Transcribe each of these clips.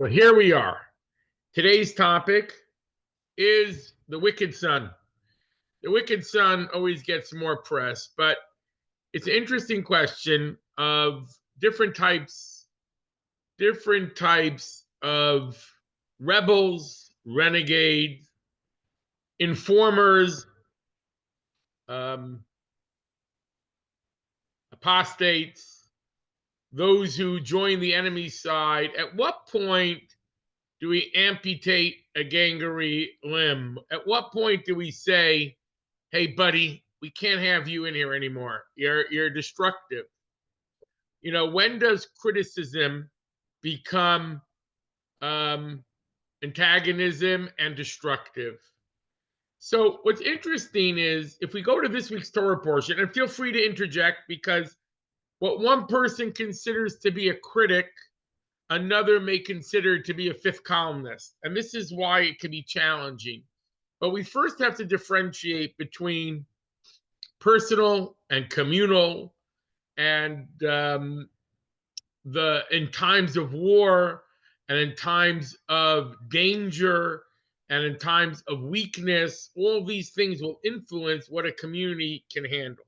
So here we are. Today's topic is the wicked son. The wicked son always gets more press, but it's an interesting question of different types of rebels, renegades, informers, apostates, those who join the enemy's side. At what point do we amputate a gangly limb? At what point do we say, hey, buddy, we can't have you in here anymore. You're destructive. You know, when does criticism become antagonism and destructive? So what's interesting is if we go to this week's Torah portion, and feel free to interject, because what one person considers to be a critic, another may consider to be a fifth columnist. And this is why it can be challenging. But we first have to differentiate between personal and communal, and in times of war, and in times of danger, and in times of weakness. All these things will influence what a community can handle.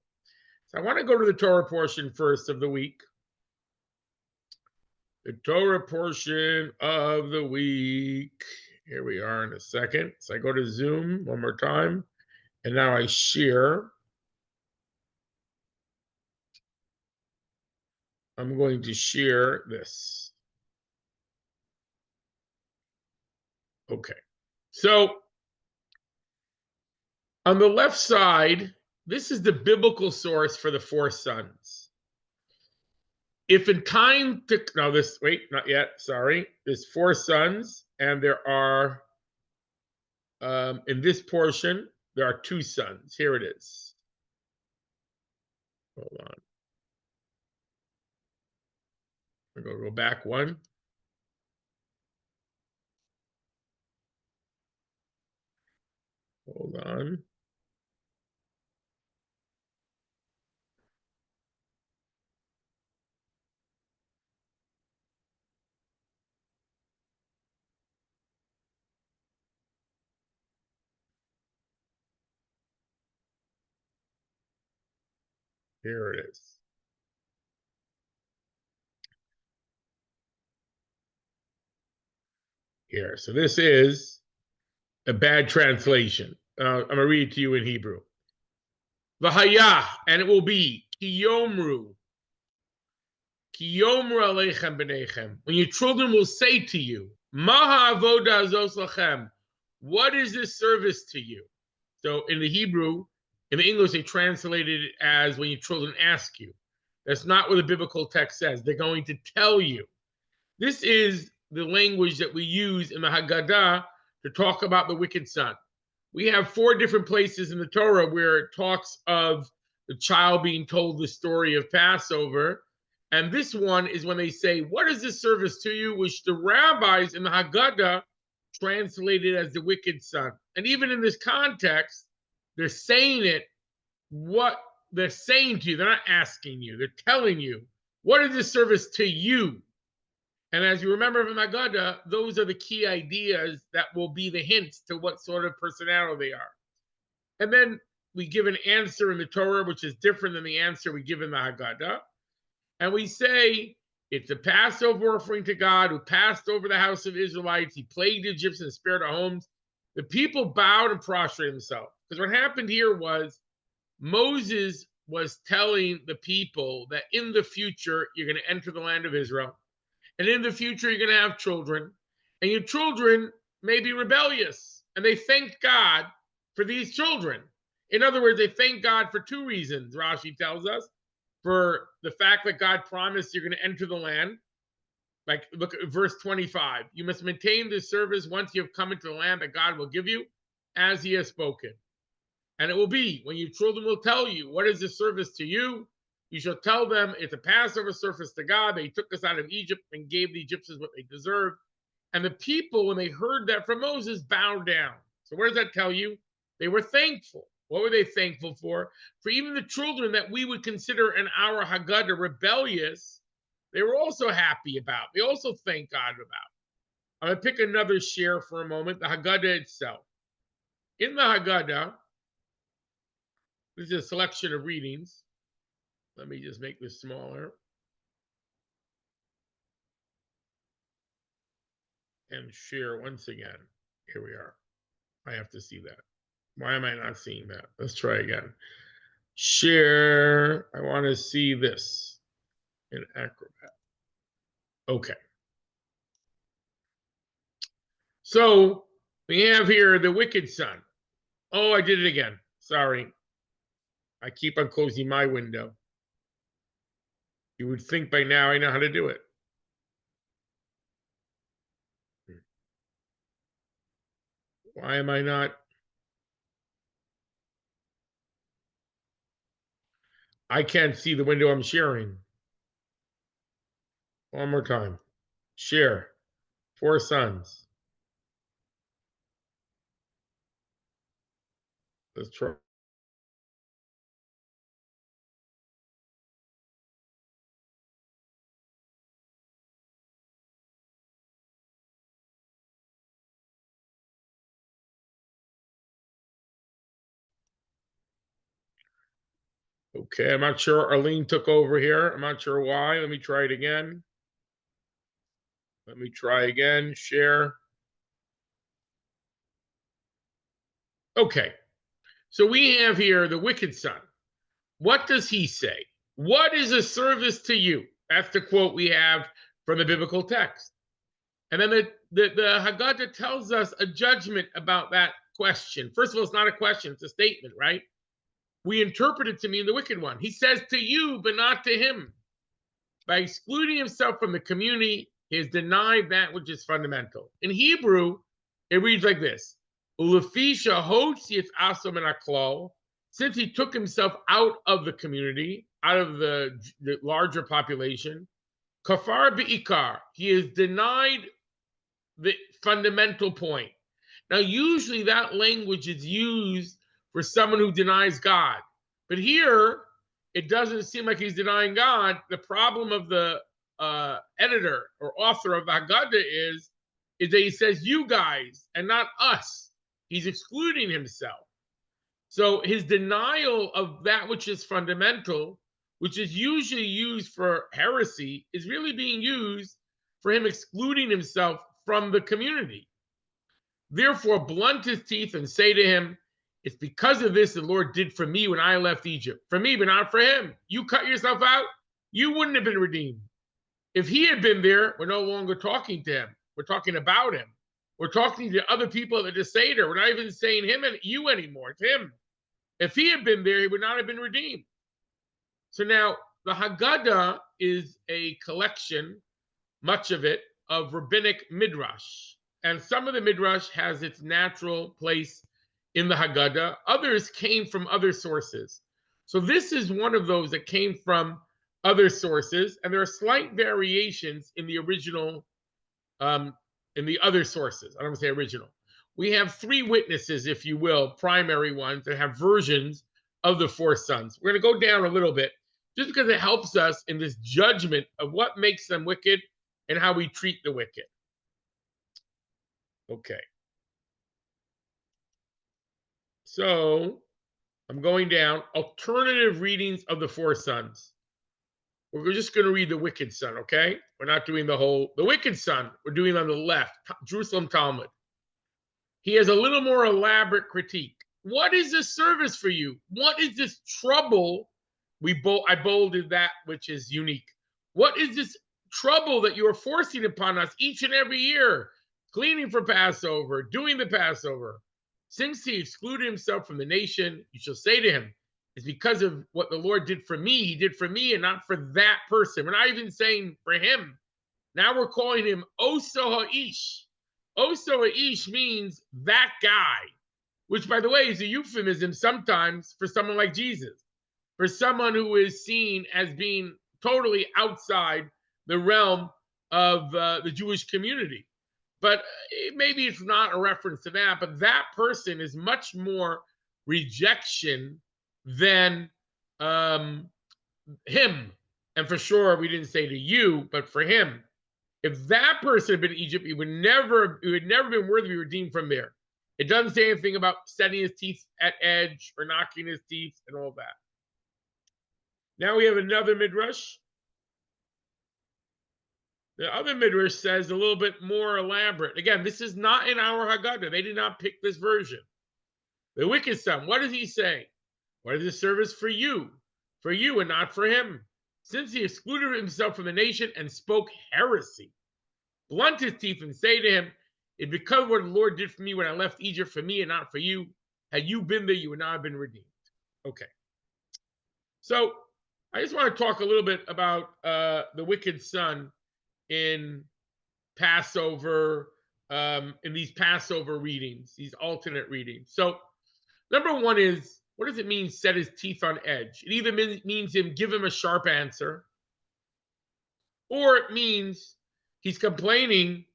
So I want to go to the Torah portion first of the week. The Torah portion of the week. Here we are in a second. So I go to Zoom one more time, and now I share. I'm going to share this. Okay. So on the left side, this is the biblical source for the four sons. If in time to, no, this, wait, not yet, sorry. There's four sons, and there are, in this portion, there are two sons. Here it is. Hold on. I'm going to go back one. Hold on. Here it is. Here. So this is a bad translation. I'm going to read it to you in Hebrew. V'haya, and it will be, ki yomru aleichem b'neichem. When your children will say to you, ma ha'avoda azos lachem, what is this service to you? So in the Hebrew, in the English, they translated it as when your children ask you. That's not what the biblical text says. They're going to tell you. This is the language that we use in the Haggadah to talk about the wicked son. We have four different places in the Torah where it talks of the child being told the story of Passover. And this one is when they say, what is this service to you? Which the rabbis in the Haggadah translated as the wicked son. And even in this context, they're saying it, what they're saying to you. They're not asking you. They're telling you, what is this service to you? And as you remember from Haggadah, those are the key ideas that will be the hints to what sort of personality they are. And then we give an answer in the Torah, which is different than the answer we give in the Haggadah. And we say, it's a Passover offering to God who passed over the house of Israelites. He plagued the Egyptians, spared our homes. The people bowed and prostrated themselves. Because what happened here was Moses was telling the people that in the future, you're going to enter the land of Israel. And in the future, you're going to have children. And your children may be rebellious. And they thanked God for these children. In other words, they thank God for two reasons, Rashi tells us. For the fact that God promised you're going to enter the land. Like, look at verse 25. You must maintain this service once you have come into the land that God will give you, as he has spoken. And it will be, when your children will tell you, what is this service to you? You shall tell them it's a Passover service to God. They took us out of Egypt and gave the Egyptians what they deserved. And the people, when they heard that from Moses, bowed down. So what does that tell you? They were thankful. What were they thankful for? For even the children that we would consider in our Haggadah rebellious, they were also happy about. They also thanked God about. I'm going to pick another share for a moment, the Haggadah itself. In the Haggadah, this is a selection of readings. Let me just make this smaller. And share once again. Here we are. I have to see that. Why am I not seeing that? Let's try again. Share. I want to see this in Acrobat. Okay. So we have here the wicked son. Oh, I did it again. Sorry. I keep on closing my window. You would think by now I know how to do it. Why am I not? I can't see the window I'm sharing. One more time. Share. 4 sons. Let's try. Okay, I'm not sure. Arlene took over here. I'm not sure why. Let me try it again. Let me try again. Share. Okay, so we have here the wicked son. What does he say? What is a service to you? That's the quote we have from the biblical text. And then the Haggadah tells us a judgment about that question. First of all, it's not a question, it's a statement, right? We interpret it to mean the wicked one. He says to you, but not to him. By excluding himself from the community, he has denied that which is fundamental. In Hebrew, it reads like this: Ulefisha hotzias asom and aklal, since he took himself out of the community, out of the larger population, kafar be'ikar, he has denied the fundamental point. Now, usually that language is used for someone who denies God. But here, it doesn't seem like he's denying God. The problem of the editor or author of Haggadah is that he says you guys and not us. He's excluding himself. So his denial of that which is fundamental, which is usually used for heresy, is really being used for him excluding himself from the community. Therefore, blunt his teeth and say to him, it's because of this the Lord did for me when I left Egypt. For me, but not for him. You cut yourself out, you wouldn't have been redeemed. If he had been there, we're no longer talking to him. We're talking about him. We're talking to other people at the Seder. We're not even saying him and you anymore. It's him. If he had been there, he would not have been redeemed. So now, the Haggadah is a collection, much of it, of rabbinic midrash. And some of the midrash has its natural place in the Haggadah. Others came from other sources. So this is one of those that came from other sources, and there are slight variations in the original, in the other sources. I don't want to say original. We have 3 witnesses, if you will, primary ones that have versions of the 4 sons. We're going to go down a little bit just because it helps us in this judgment of what makes them wicked and how we treat the wicked. Okay. So I'm going down. Alternative readings of the 4 sons. We're just going to read the wicked son, okay? We're not doing the wicked son. We're doing on the left, Jerusalem Talmud. He has a little more elaborate critique. What is this service for you? What is this trouble? I bolded that which is unique. What is this trouble that you are forcing upon us each and every year? Cleaning for Passover, doing the Passover. Since he excluded himself from the nation, you shall say to him, it's because of what the Lord did for me. He did for me and not for that person. We're not even saying for him. Now we're calling him Oso Ha'ish. Oso Ha'ish means that guy, which, by the way, is a euphemism sometimes for someone like Jesus, for someone who is seen as being totally outside the realm of the Jewish community. But maybe it's not a reference to that, but that person is much more rejection than him. And for sure, we didn't say to you, but for him. If that person had been in Egypt, it would never been worthy to be redeemed from there. It doesn't say anything about setting his teeth at edge or knocking his teeth and all that. Now we have another midrash. The other midrash says a little bit more elaborate. Again, this is not in our Haggadah. They did not pick this version. The wicked son, what does he say? What is this service for you and not for him? Since he excluded himself from the nation and spoke heresy, blunt his teeth and say to him, if because of what the Lord did for me when I left Egypt for me and not for you, had you been there, you would not have been redeemed. Okay. So I just want to talk a little bit about the wicked son in Passover, in these Passover readings, these alternate readings. So number one is, what does it mean, set his teeth on edge? It either means give him a sharp answer, or it means he's complaining.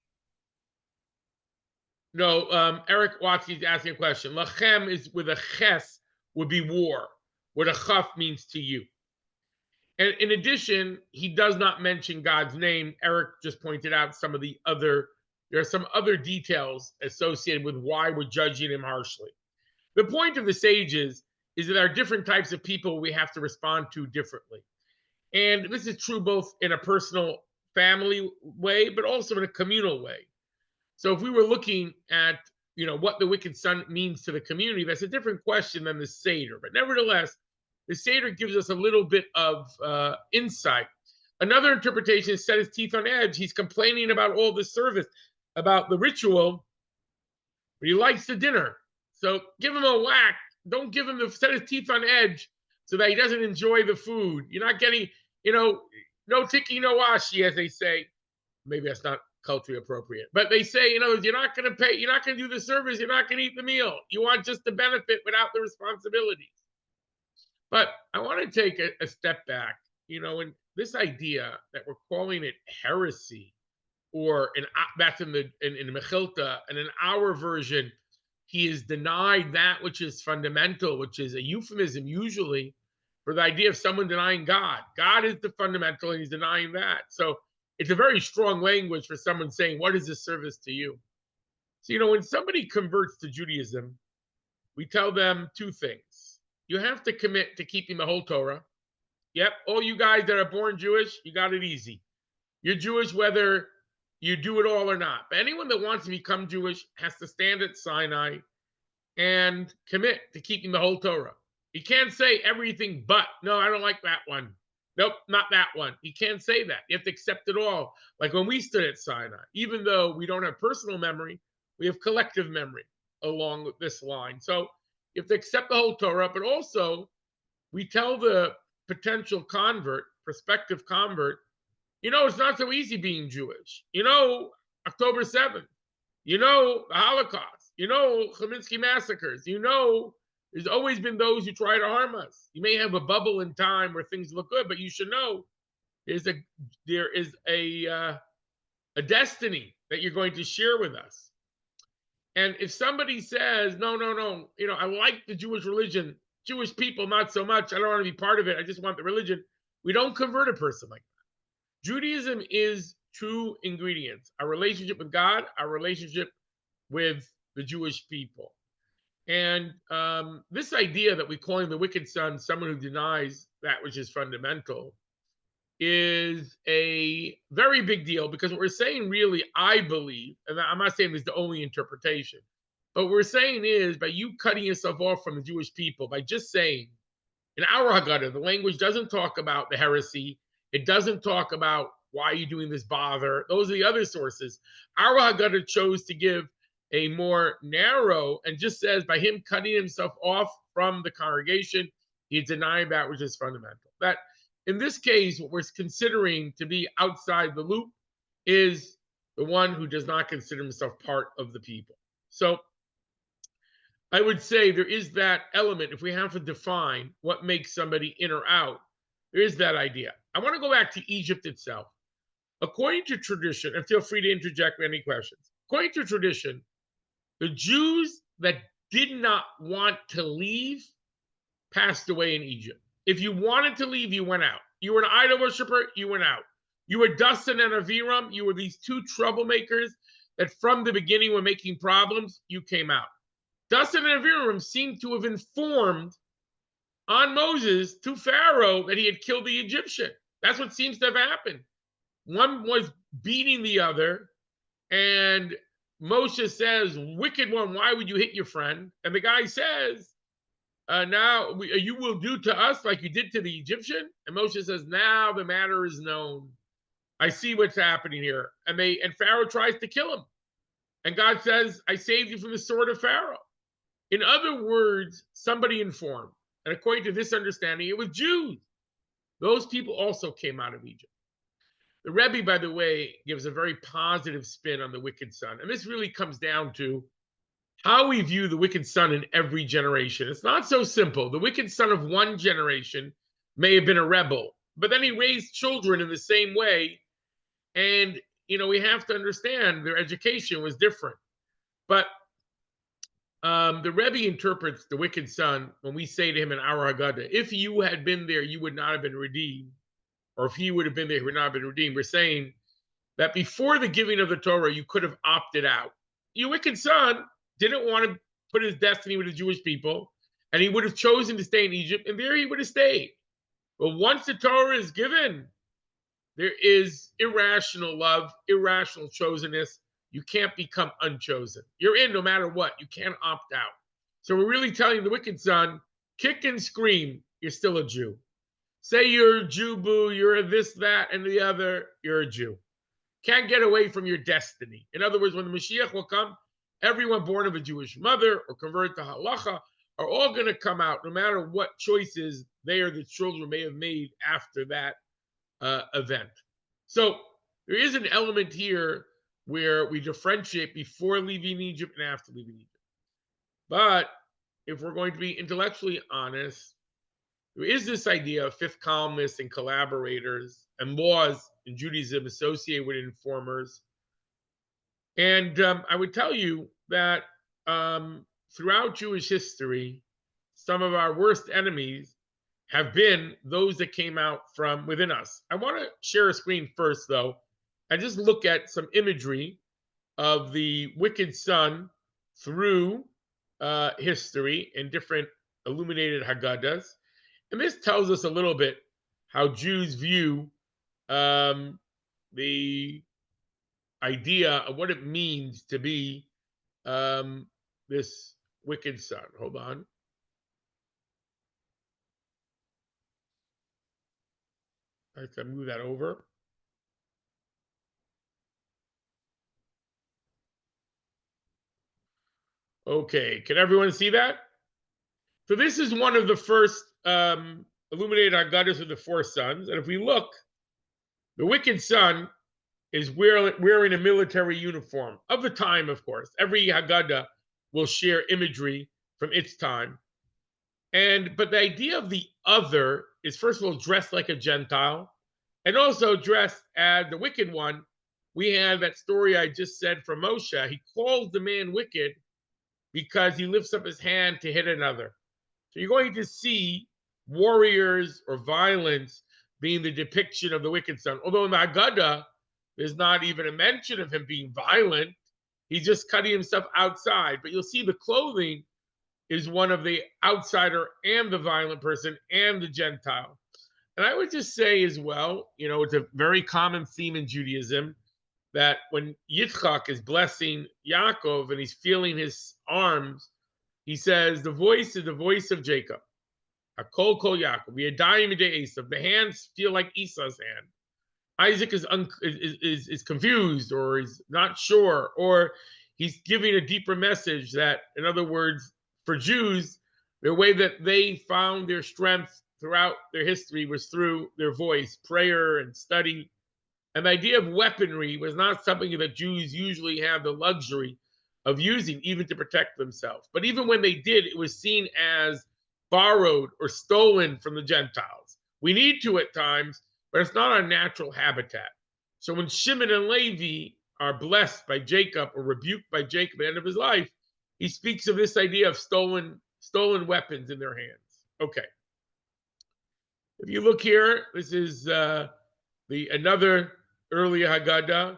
No, Eric Watsky's asking a question. Lachem is with a ches, would be war, what a chaf means to you. And in addition, he does not mention God's name. Eric just pointed out there are some other details associated with why we're judging him harshly. The point of the sages is that there are different types of people we have to respond to differently. And this is true both in a personal family way, but also in a communal way. So if we were looking at, what the wicked son means to the community, that's a different question than the Seder. But nevertheless, the Seder gives us a little bit of insight. Another interpretation is set his teeth on edge. He's complaining about all the service, about the ritual, but he likes the dinner. So give him a whack. Don't give him set his teeth on edge so that he doesn't enjoy the food. You're not getting, no tiki, no washi, as they say. Maybe that's not culturally appropriate. But they say, you're not going to pay, you're not going to do the service, you're not going to eat the meal. You want just the benefit without the responsibilities. But I want to take a step back, in this idea that we're calling it heresy, or that's in the Mechilta, and in our version, he is denied that which is fundamental, which is a euphemism usually for the idea of someone denying God. God is the fundamental, and he's denying that. So it's a very strong language for someone saying, what is this service to you? So, when somebody converts to Judaism, we tell them two things. You have to commit to keeping the whole Torah. Yep, all you guys that are born Jewish, you got it easy. You're Jewish whether you do it all or not. But anyone that wants to become Jewish has to stand at Sinai and commit to keeping the whole Torah. You can't say everything but, no, I don't like that one. Nope, not that one. You can't say that. You have to accept it all. Like when we stood at Sinai, even though we don't have personal memory, we have collective memory along with this line. So you have to accept the whole Torah, but also we tell the potential convert, prospective convert, it's not so easy being Jewish. October 7th, the Holocaust, Cheminsky massacres, there's always been those who try to harm us. You may have a bubble in time where things look good, but you should know there is a destiny that you're going to share with us. And if somebody says, no, I like the Jewish religion, Jewish people, not so much, I don't want to be part of it, I just want the religion, we don't convert a person like that. Judaism is two ingredients: our relationship with God, our relationship with the Jewish people. And this idea that we call him the wicked son, someone who denies that which is fundamental, is a very big deal, because what we're saying really, I believe, and I'm not saying this is the only interpretation, but what we're saying is by you cutting yourself off from the Jewish people, by just saying, in our Haggadah, the language doesn't talk about the heresy, it doesn't talk about why are you doing this bother, those are the other sources. Our Haggadah chose to give a more narrow, and just says by him cutting himself off from the congregation, he's denying that which is fundamental. That in this case, what we're considering to be outside the loop is the one who does not consider himself part of the people. So I would say there is that element. If we have to define what makes somebody in or out, there is that idea. I want to go back to Egypt itself. According to tradition, and feel free to interject with any questions. According to tradition, the Jews that did not want to leave passed away in Egypt. If you wanted to leave, you went out. You were an idol worshiper, you went out. You were Dustin and Aviram. You were these two troublemakers that from the beginning were making problems. You came out. Dustin and Aviram seem to have informed on Moses to Pharaoh that he had killed the Egyptian. That's what seems to have happened. One was beating the other, and Moshe says, "Wicked one, why would you hit your friend?" And the guy says, "Now you will do to us like you did to the Egyptian." And Moshe says, "Now the matter is known. I see what's happening here." And Pharaoh tries to kill him, and God says, "I saved you from the sword of Pharaoh." In other words, somebody informed, and according to this understanding, it was Jews. Those people also came out of Egypt. The Rebbe, by the way, gives a very positive spin on the wicked son. And this really comes down to how we view the wicked son in every generation. It's not so simple. The wicked son of one generation may have been a rebel, but then he raised children in the same way. And, we have to understand their education was different. But the Rebbe interprets the wicked son when we say to him in our Haggadah, if you had been there, you would not have been redeemed. Or if he would have been there, he would not have been redeemed. We're saying that before the giving of the Torah, you could have opted out. Your wicked son didn't want to put his destiny with the Jewish people, and he would have chosen to stay in Egypt, and there he would have stayed. But once the Torah is given, there is irrational love, irrational chosenness. You can't become unchosen. You're in no matter what. You can't opt out. So we're really telling the wicked son, kick and scream, you're still a Jew. Say you're a Jew, boo, you're this, that, and the other, you're a Jew. Can't get away from your destiny. In other words, when the Mashiach will come, everyone born of a Jewish mother or converted to halacha are all going to come out, no matter what choices they or the children may have made after that event. So there is an element here where we differentiate before leaving Egypt and after leaving Egypt. But if we're going to be intellectually honest, there is this idea of fifth columnists and collaborators and laws in Judaism associated with informers. And I would tell you that throughout Jewish history, some of our worst enemies have been those that came out from within us. I want to share a screen first, though, and just look at some imagery of the wicked son through history in different illuminated Haggadahs. And this tells us a little bit how Jews view the idea of what it means to be this wicked son. Hold on. I have to move that over. Okay, can everyone see that? So this is one of the first illuminated Haggadahs of the four sons. And if we look, the wicked son is wearing a military uniform of the time, of course. Every Haggadah will share imagery from its time. But the idea of the other is, first of all, dressed like a Gentile, and also dressed as the wicked one. We had that story I just said from Moshe. He calls the man wicked because he lifts up his hand to hit another. So you're going to see warriors or violence being the depiction of the wicked son. Although in the Haggadah, there's not even a mention of him being violent. He's just cutting himself outside. But you'll see the clothing is one of the outsider and the violent person and the Gentile. And I would just say as well, it's a very common theme in Judaism that when Yitzchak is blessing Yaakov and he's feeling his arms, he says, the voice is the voice of Jacob. Hakol kol Yaakov. The hands feel like Esau's hand. Isaac is confused, or he's not sure, or he's giving a deeper message that, in other words, for Jews, the way that they found their strength throughout their history was through their voice, prayer, and study. And the idea of weaponry was not something that Jews usually have the luxury of using, even to protect themselves. But even when they did, it was seen as borrowed or stolen from the Gentiles. We need to at times, but it's not our natural habitat. So when Shimon and Levi are blessed by Jacob or rebuked by Jacob at the end of his life, he speaks of this idea of stolen weapons in their hands. Okay. If you look here, this is Another earlier Haggadah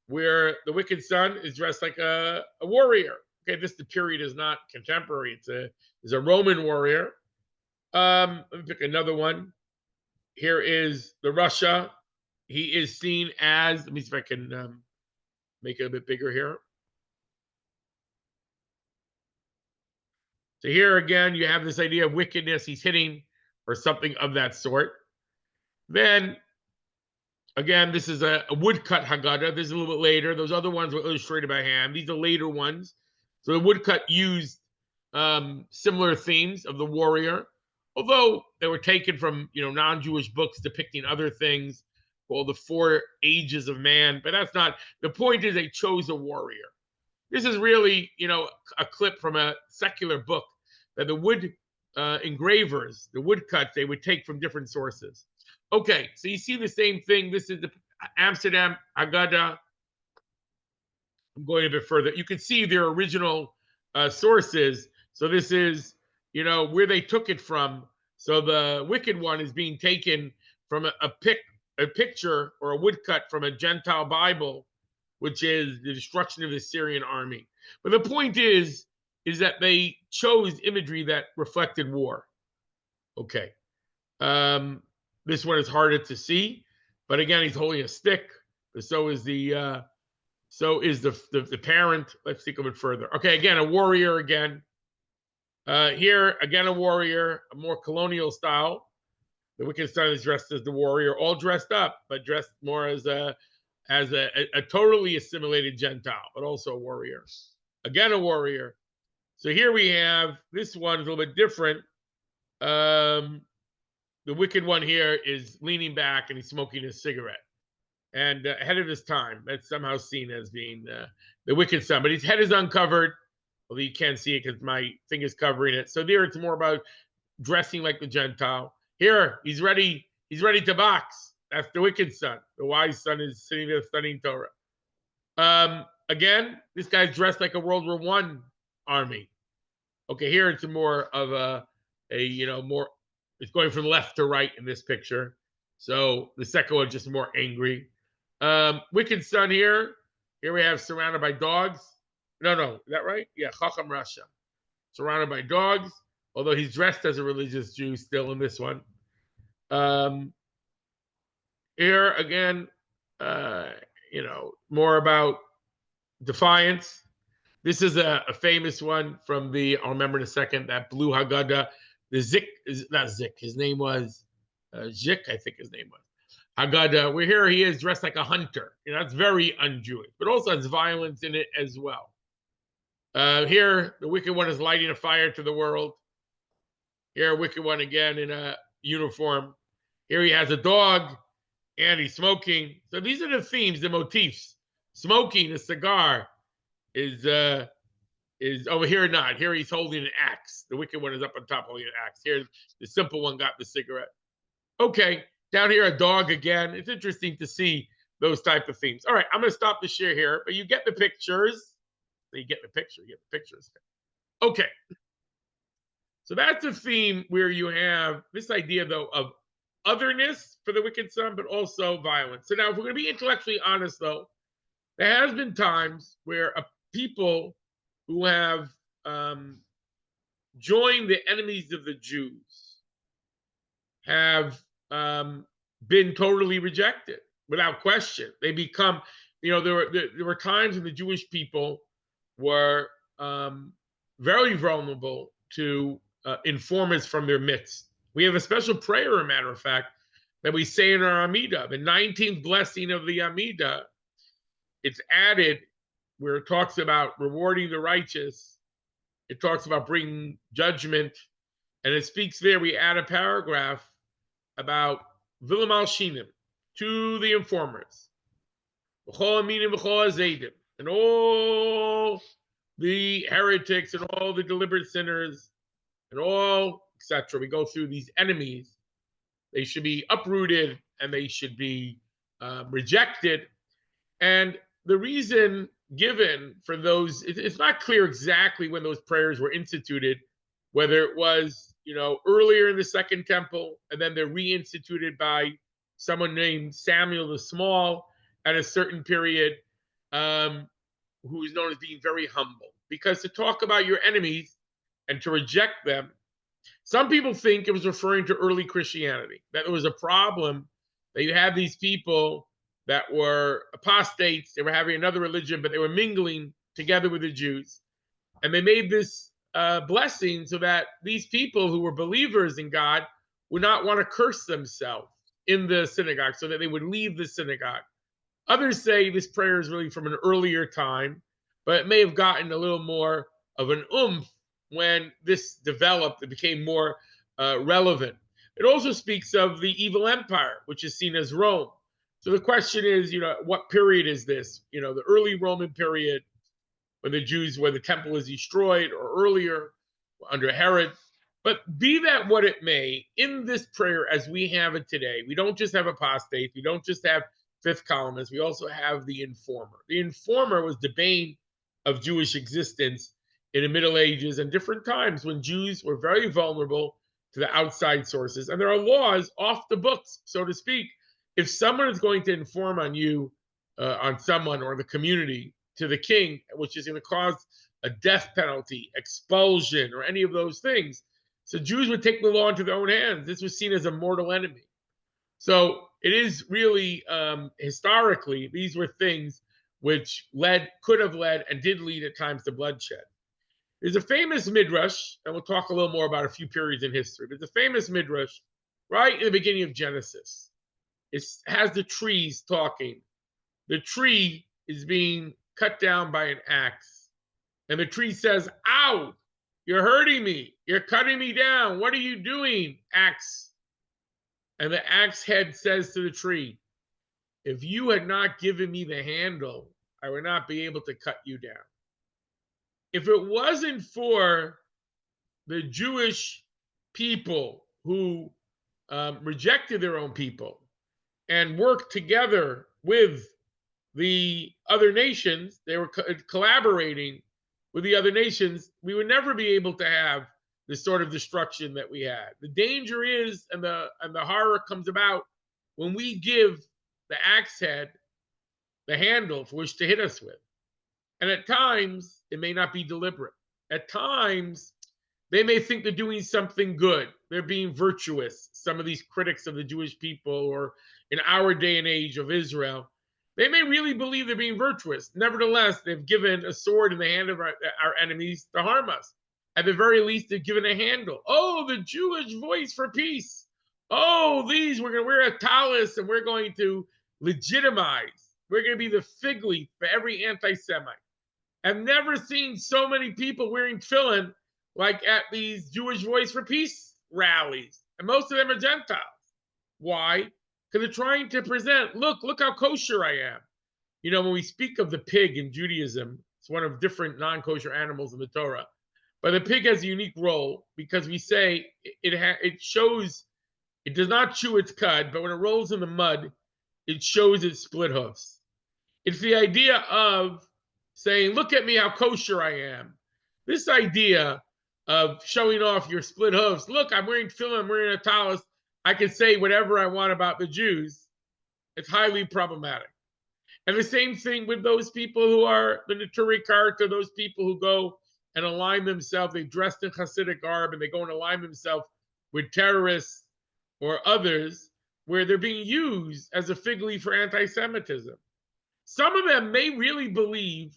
where the wicked son is dressed like a warrior. Okay, the period is not contemporary. It's a Roman warrior. Let me pick another one. Here is the Russia. He is seen as, let me see if I can make it a bit bigger here. So here again, you have this idea of wickedness. He's hitting or something of that sort. Then, again, this is a woodcut Haggadah. This is a little bit later. Those other ones were illustrated by hand. These are later ones. So the woodcut used similar themes of the warrior, although they were taken from non-Jewish books depicting other things, called the 4 ages of man. But that's not the point. Is they chose a warrior. This is really a clip from a secular book that the wood engravers, the woodcuts, they would take from different sources. Okay, so you see the same thing. This is the Amsterdam Haggadah. I'm going a bit further. You can see their original sources. So this is, where they took it from. So the wicked one is being taken from a picture or a woodcut from a Gentile Bible, which is the destruction of the Syrian army. But the point is that they chose imagery that reflected war. Okay. This one is harder to see, but again, he's holding a stick. So is the parent. Let's think of it further. Okay, again, a warrior again. Here, again, a warrior, a more colonial style. The wicked son is dressed as the warrior, all dressed up, but dressed more as a totally assimilated Gentile, but also a warrior. Again, a warrior. So here we have, this one is a little bit different. The wicked one here is leaning back and he's smoking a cigarette. And ahead of his time, that's somehow seen as being the wicked son. But his head is uncovered. Well, you can't see it because my thing is covering it. So there it's more about dressing like the Gentile. Here, he's ready to box. That's the wicked son. The wise son is sitting there studying Torah. Again, this guy's dressed like a World War I army. Okay, here it's more of a more, it's going from left to right in this picture. So the second one just more angry. Wicked son here. Here we have surrounded by dogs. No, is that right? Yeah, Chacham Rasha. Surrounded by dogs, although he's dressed as a religious Jew still in this one. Here again, more about defiance. This is a famous one from I'll remember in a second, that blue Haggadah. The Zik is not Zik. His name was Zik, I think his name was. Haggadah, where here he is dressed like a hunter. That's very un-Jewish, but also has violence in it as well. Here, the wicked one is lighting a fire to the world. Here, wicked one again in a uniform. Here he has a dog, and he's smoking. So these are the themes, the motifs. Smoking a cigar is over here not. Here he's holding an axe. The wicked one is up on top holding an axe. Here, the simple one got the cigarette. Okay, down here a dog again. It's interesting to see those type of themes. All right, I'm going to stop the share here, but you get the pictures. You get the pictures. Okay. So that's a theme where you have this idea, though, of otherness for the wicked son, but also violence. So now, if we're going to be intellectually honest, though, there has been times where people who have joined the enemies of the Jews have been totally rejected without question. They become, there were times when the Jewish people were very vulnerable to informers from their midst. We have a special prayer, as a matter of fact, that we say in our Amidah. The 19th blessing of the Amidah, it's added where it talks about rewarding the righteous. It talks about bringing judgment. And it speaks there, we add a paragraph about Vilam al-Shinim, to the informers. And all the heretics and all the deliberate sinners and all, etc. We go through these enemies. They should be uprooted and they should be rejected. And the reason given for those, it's not clear exactly when those prayers were instituted, whether it was, earlier in the Second Temple and then they're reinstituted by someone named Samuel the Small at a certain period, um, who is known as being very humble. Because to talk about your enemies and to reject them, some people think it was referring to early Christianity, that there was a problem, that you had these people that were apostates, they were having another religion, but they were mingling together with the Jews. And they made this blessing so that these people who were believers in God would not want to curse themselves in the synagogue, so that they would leave the synagogue. Others say this prayer is really from an earlier time, but it may have gotten a little more of an oomph when this developed. It became more relevant. It also speaks of the evil empire, which is seen as Rome. So the question is, what period is this? The early Roman period, when the temple is destroyed, or earlier under Herod. But be that what it may, in this prayer as we have it today, we don't just have apostates, we don't just have fifth columnists, we also have the informer. The informer was the bane of Jewish existence in the Middle Ages and different times when Jews were very vulnerable to the outside sources. And there are laws off the books, so to speak. If someone is going to inform on you, on someone or the community, to the king, which is going to cause a death penalty, expulsion, or any of those things. So Jews would take the law into their own hands. This was seen as a mortal enemy. So it is really, historically, these were things which could have led, and did lead at times to bloodshed. There's a famous midrash, and we'll talk a little more about a few periods in history. There's a famous midrash right in the beginning of Genesis. It has the trees talking. The tree is being cut down by an axe. And the tree says, "Ow, you're hurting me. You're cutting me down. What are you doing, axe?" And the axe head says to the tree, "If you had not given me the handle, I would not be able to cut you down." If it wasn't for the Jewish people who rejected their own people and worked together with the other nations, they were collaborating with the other nations, we would never be able to have the sort of destruction that we had. The danger is, and the horror comes about, when we give the axe head the handle for which to hit us with. And at times, it may not be deliberate. At times, they may think they're doing something good. They're being virtuous. Some of these critics of the Jewish people, or in our day and age of Israel, they may really believe they're being virtuous. Nevertheless, they've given a sword in the hand of our enemies to harm us. At the very least, they've given a handle. Oh, the Jewish voice for peace. Oh, we're going to wear a tallis, and we're going to legitimize. We're going to be the fig leaf for every anti-Semite. I've never seen so many people wearing tefillin like at these Jewish Voice for Peace rallies. And most of them are Gentiles. Why? Because they're trying to present, look how kosher I am. When we speak of the pig in Judaism, it's one of different non-kosher animals in the Torah. But the pig has a unique role because we say it shows, it does not chew its cud, but when it rolls in the mud, it shows its split hoofs. It's the idea of saying, look at me, how kosher I am. This idea of showing off your split hoofs, look, I'm wearing tefillin, I'm wearing a tallis, I can say whatever I want about the Jews, it's highly problematic. And the same thing with those people who are the Neturei Karta, those people who go and align themselves, they dressed in Hasidic garb, and they go and align themselves with terrorists or others, where they're being used as a fig leaf for anti-Semitism. Some of them may really believe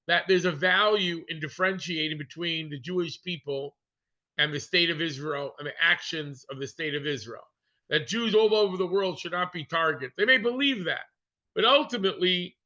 that there's a value in differentiating between the Jewish people and the state of Israel and the actions of the state of Israel. That Jews all over the world should not be targets. They may believe that, but ultimately,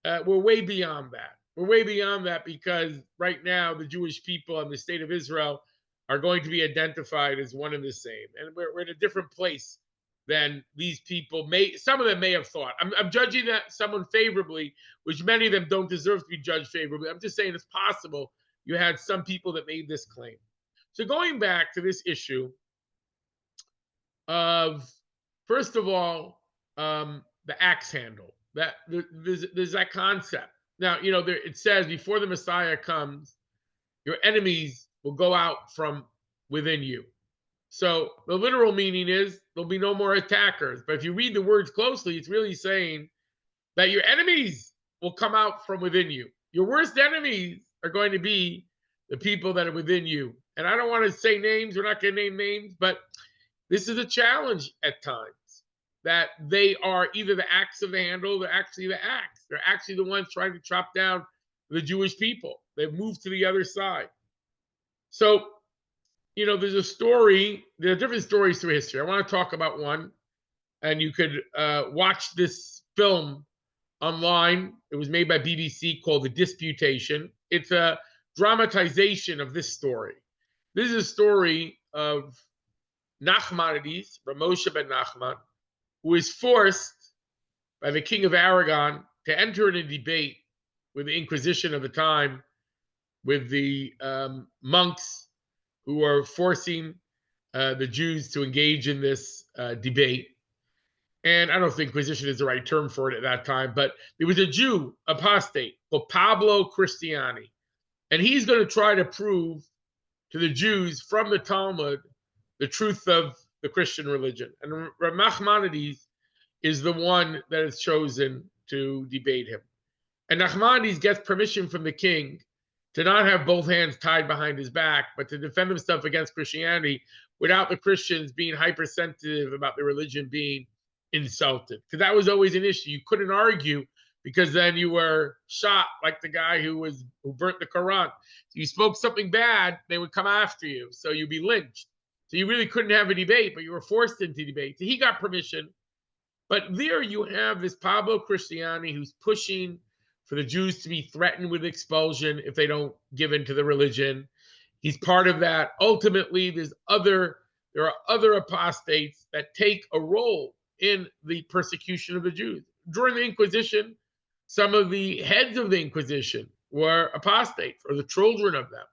we're way beyond that. We're way beyond that because right now the Jewish people and the state of Israel are going to be identified as one and the same. And we're in a different place than these people some of them may have thought. I'm judging that someone favorably, which many of them don't deserve to be judged favorably. I'm just saying it's possible you had some people that made this claim. So going back to this issue of, first of all, the axe handle, that there's that concept. Now, it says before the Messiah comes, your enemies will go out from within you. So the literal meaning is there'll be no more attackers. But if you read the words closely, it's really saying that your enemies will come out from within you. Your worst enemies are going to be the people that are within you. And I don't want to say names, we're not going to name names, but this is a challenge at times that they are either the axe of the handle, they're actually the axe. They're actually the ones trying to chop down the Jewish people. They've moved to the other side. So, there's a story, there are different stories through history. I want to talk about one, and you could watch this film online. It was made by BBC called The Disputation. It's a dramatization of this story. This is a story of Nachmanides, Ramosha ben Nachman, who is forced by the king of Aragon to enter in a debate with the Inquisition of the time, with the monks who are forcing the Jews to engage in this debate. And I don't think Inquisition is the right term for it at that time, but there was a Jew, apostate, called Pablo Cristiani. And he's going to try to prove to the Jews from the Talmud the truth of the Christian religion. And Nachmanides is the one that is chosen to debate him. And Nachmanides gets permission from the king to not have both hands tied behind his back, but to defend himself against Christianity without the Christians being hypersensitive about their religion being insulted. Because that was always an issue. You couldn't argue because then you were shot like the guy who burnt the Quran. So you spoke something bad, they would come after you. So you'd be lynched. So you really couldn't have a debate, but you were forced into debate. So he got permission. But there you have this Pablo Cristiani who's pushing for the Jews to be threatened with expulsion if they don't give in to the religion. He's part of that. Ultimately, there are other apostates that take a role in the persecution of the Jews. During the Inquisition, some of the heads of the Inquisition were apostates, or the children of them,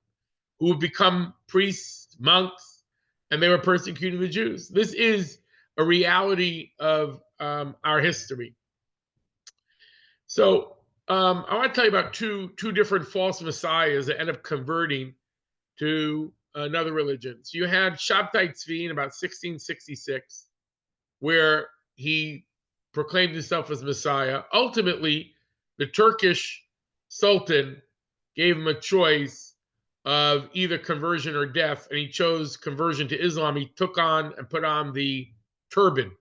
who would become priests, monks, and they were persecuting the Jews. This is a reality of our history. So I want to tell you about two different false messiahs that end up converting to another religion. So you had Shabtai Tzvi in about 1666, where he proclaimed himself as Messiah. Ultimately, the Turkish Sultan gave him a choice of either conversion or death, and he chose conversion to Islam. He took on and put on the turban.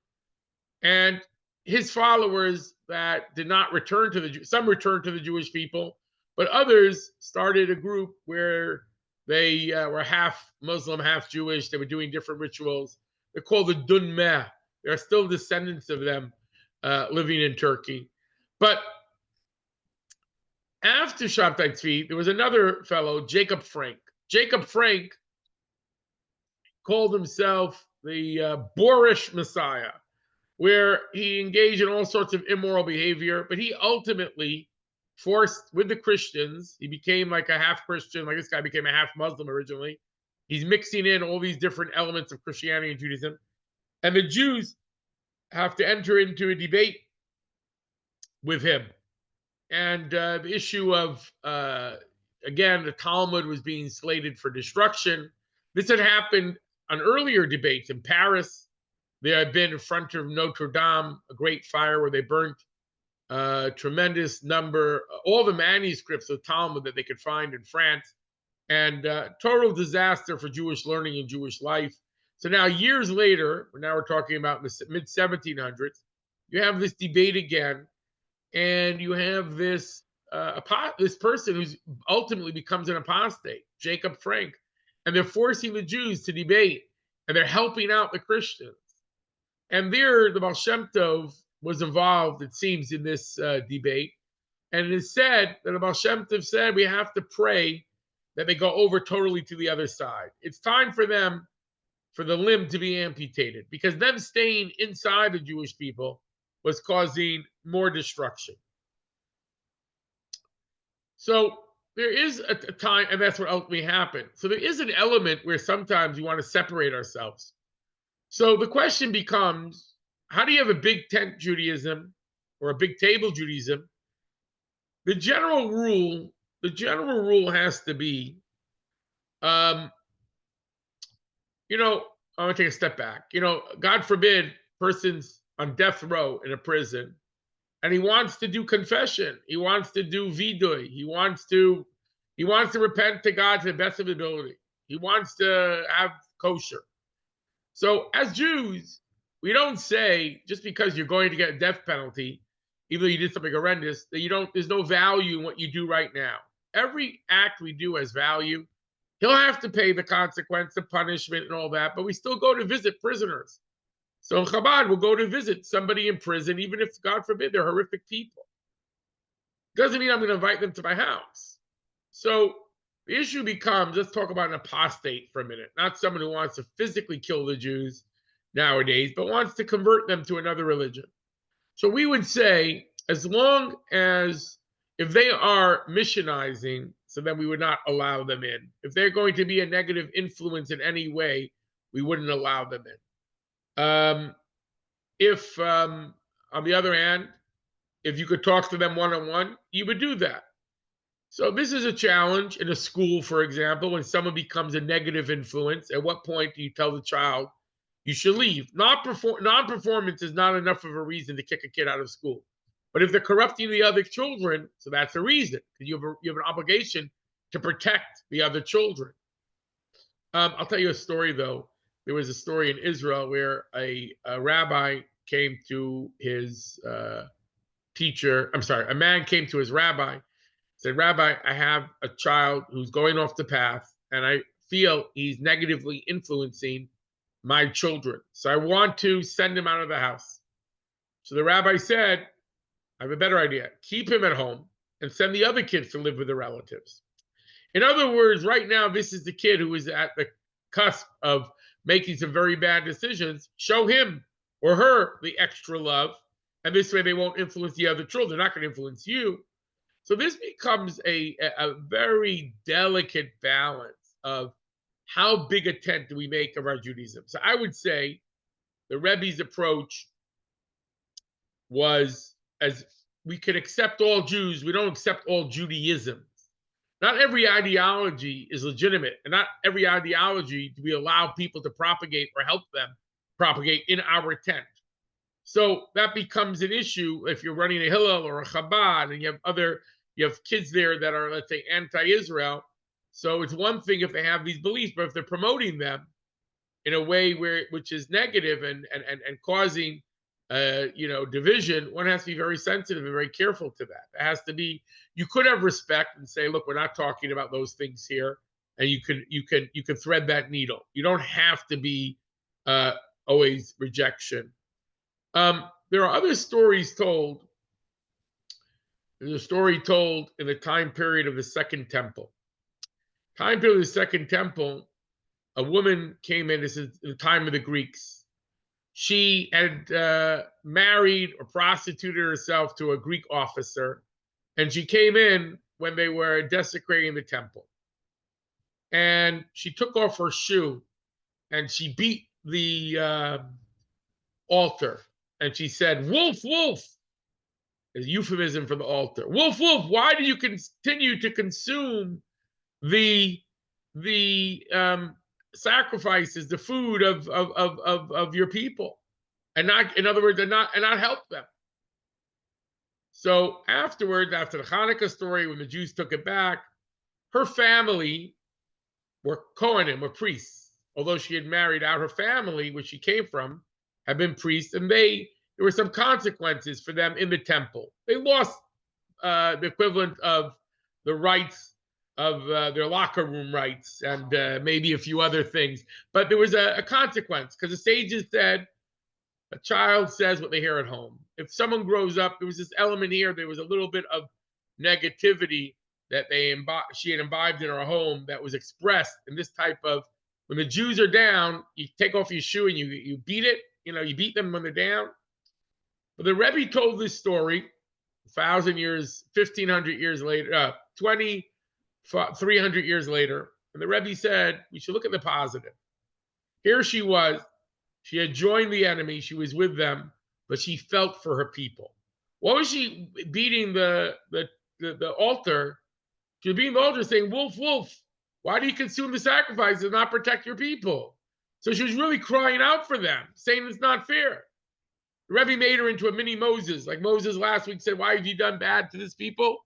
And his followers that did not return to some returned to the Jewish people, but others started a group where they were half Muslim, half Jewish. They were doing different rituals. They're called the Dunmeh. There are still descendants of them living in Turkey. But after Shabtai Tzvi, there was another fellow, Jacob Frank. Jacob Frank called himself the boorish Messiah, where he engaged in all sorts of immoral behavior, but he ultimately forced with the Christians. He became like a half Christian, like this guy became a half Muslim originally. He's mixing in all these different elements of Christianity and Judaism. And the Jews have to enter into a debate with him. And the issue of, again, the Talmud was being slated for destruction. This had happened on earlier debates in Paris. There had been in front of Notre Dame a great fire where they burnt a tremendous number, all the manuscripts of Talmud that they could find in France, and total disaster for Jewish learning and Jewish life. So now, years later, now we're talking about in the mid 1700s, you have this debate again, and you have this this person who's ultimately becomes an apostate, Jacob Frank, and they're forcing the Jews to debate, and they're helping out the Christians. And there, the Baal Shem Tov was involved, it seems, in this debate. And it is said that the Baal Shem Tov said we have to pray that they go over totally to the other side. It's time for them, for the limb to be amputated, because them staying inside the Jewish people was causing more destruction. So there is a time, and that's what ultimately happened. So there is an element where sometimes you want to separate ourselves. So the question becomes, how do you have a big tent Judaism or a big table Judaism? The general rule has to be, I want to take a step back. God forbid, person's on death row in a prison, and he wants to do confession. He wants to do vidui. He wants to repent to God to the best of his ability. He wants to have kosher. So as Jews, we don't say just because you're going to get a death penalty, even though you did something horrendous, that there's no value in what you do right now. Every act we do has value. He'll have to pay the consequence, the punishment, and all that, but we still go to visit prisoners. So Chabad will go to visit somebody in prison, even if, God forbid, they're horrific people. Doesn't mean I'm going to invite them to my house. So the issue becomes, let's talk about an apostate for a minute, not someone who wants to physically kill the Jews nowadays, but wants to convert them to another religion. So we would say, as long as, if they are missionizing, so then we would not allow them in. If they're going to be a negative influence in any way, we wouldn't allow them in. If, on the other hand, if you could talk to them one-on-one, you would do that. So this is a challenge in a school, for example, when someone becomes a negative influence. At what point do you tell the child you should leave? Non-performance is not enough of a reason to kick a kid out of school. But if they're corrupting the other children, so that's a reason, because you have an obligation to protect the other children. I'll tell you a story, though. There was a story in Israel where a rabbi came to his teacher. I'm sorry, a man came to his rabbi, said, "Rabbi, I have a child who's going off the path, and I feel he's negatively influencing my children. So I want to send him out of the house." So the rabbi said, "I have a better idea. Keep him at home and send the other kids to live with the relatives." In other words, right now, this is the kid who is at the cusp of making some very bad decisions. Show him or her the extra love, and this way they won't influence the other children. They're not going to influence you. So this becomes a very delicate balance of how big a tent do we make of our Judaism. So I would say the Rebbe's approach was, as we could accept all Jews, we don't accept all Judaism. Not every ideology is legitimate, and not every ideology do we allow people to propagate or help them propagate in our tent. So that becomes an issue if you're running a Hillel or a Chabad, and you have kids there that are, let's say, anti-Israel. So it's one thing if they have these beliefs, but if they're promoting them in a way which is negative and causing division, one has to be very sensitive and very careful to that. It has to be, you could have respect and say, look, we're not talking about those things here, and you can thread that needle. You don't have to be always rejection. There are other stories told. There's a story told in the time period of the Second Temple. Time period of the Second Temple, a woman came in. This is the time of the Greeks. She had married or prostituted herself to a Greek officer, and she came in when they were desecrating the temple. And she took off her shoe, and she beat the altar, and she said, "Wolf, wolf," a euphemism for the altar. "Wolf, wolf, why do you continue to consume the sacrifices, the food of your people, and not, in other words, and not help them?" So afterwards, after the Hanukkah story, when the Jews took it back, her family were Kohanim, were priests. Although she had married out, her family, which she came from, had been priests, and there were some consequences for them in the temple. They lost the equivalent of the rights of their locker room rights and maybe a few other things. But there was a consequence, because the sages said, a child says what they hear at home. If someone grows up, there was this element here, there was a little bit of negativity that she had imbibed in her home that was expressed in this type of, when the Jews are down, you take off your shoe and you beat it, you beat them when they're down. But the Rebbe told this story 1,000 years, 1,500 years later, 300 years later. And the Rebbe said, we should look at the positive. Here she was. She had joined the enemy. She was with them, but she felt for her people. What was she beating the altar? She was beating the altar saying, "Wolf, wolf, why do you consume the sacrifices and not protect your people?" So she was really crying out for them, saying it's not fair. The Rebbe made her into a mini Moses. Like Moses last week said, why have you done bad to this people?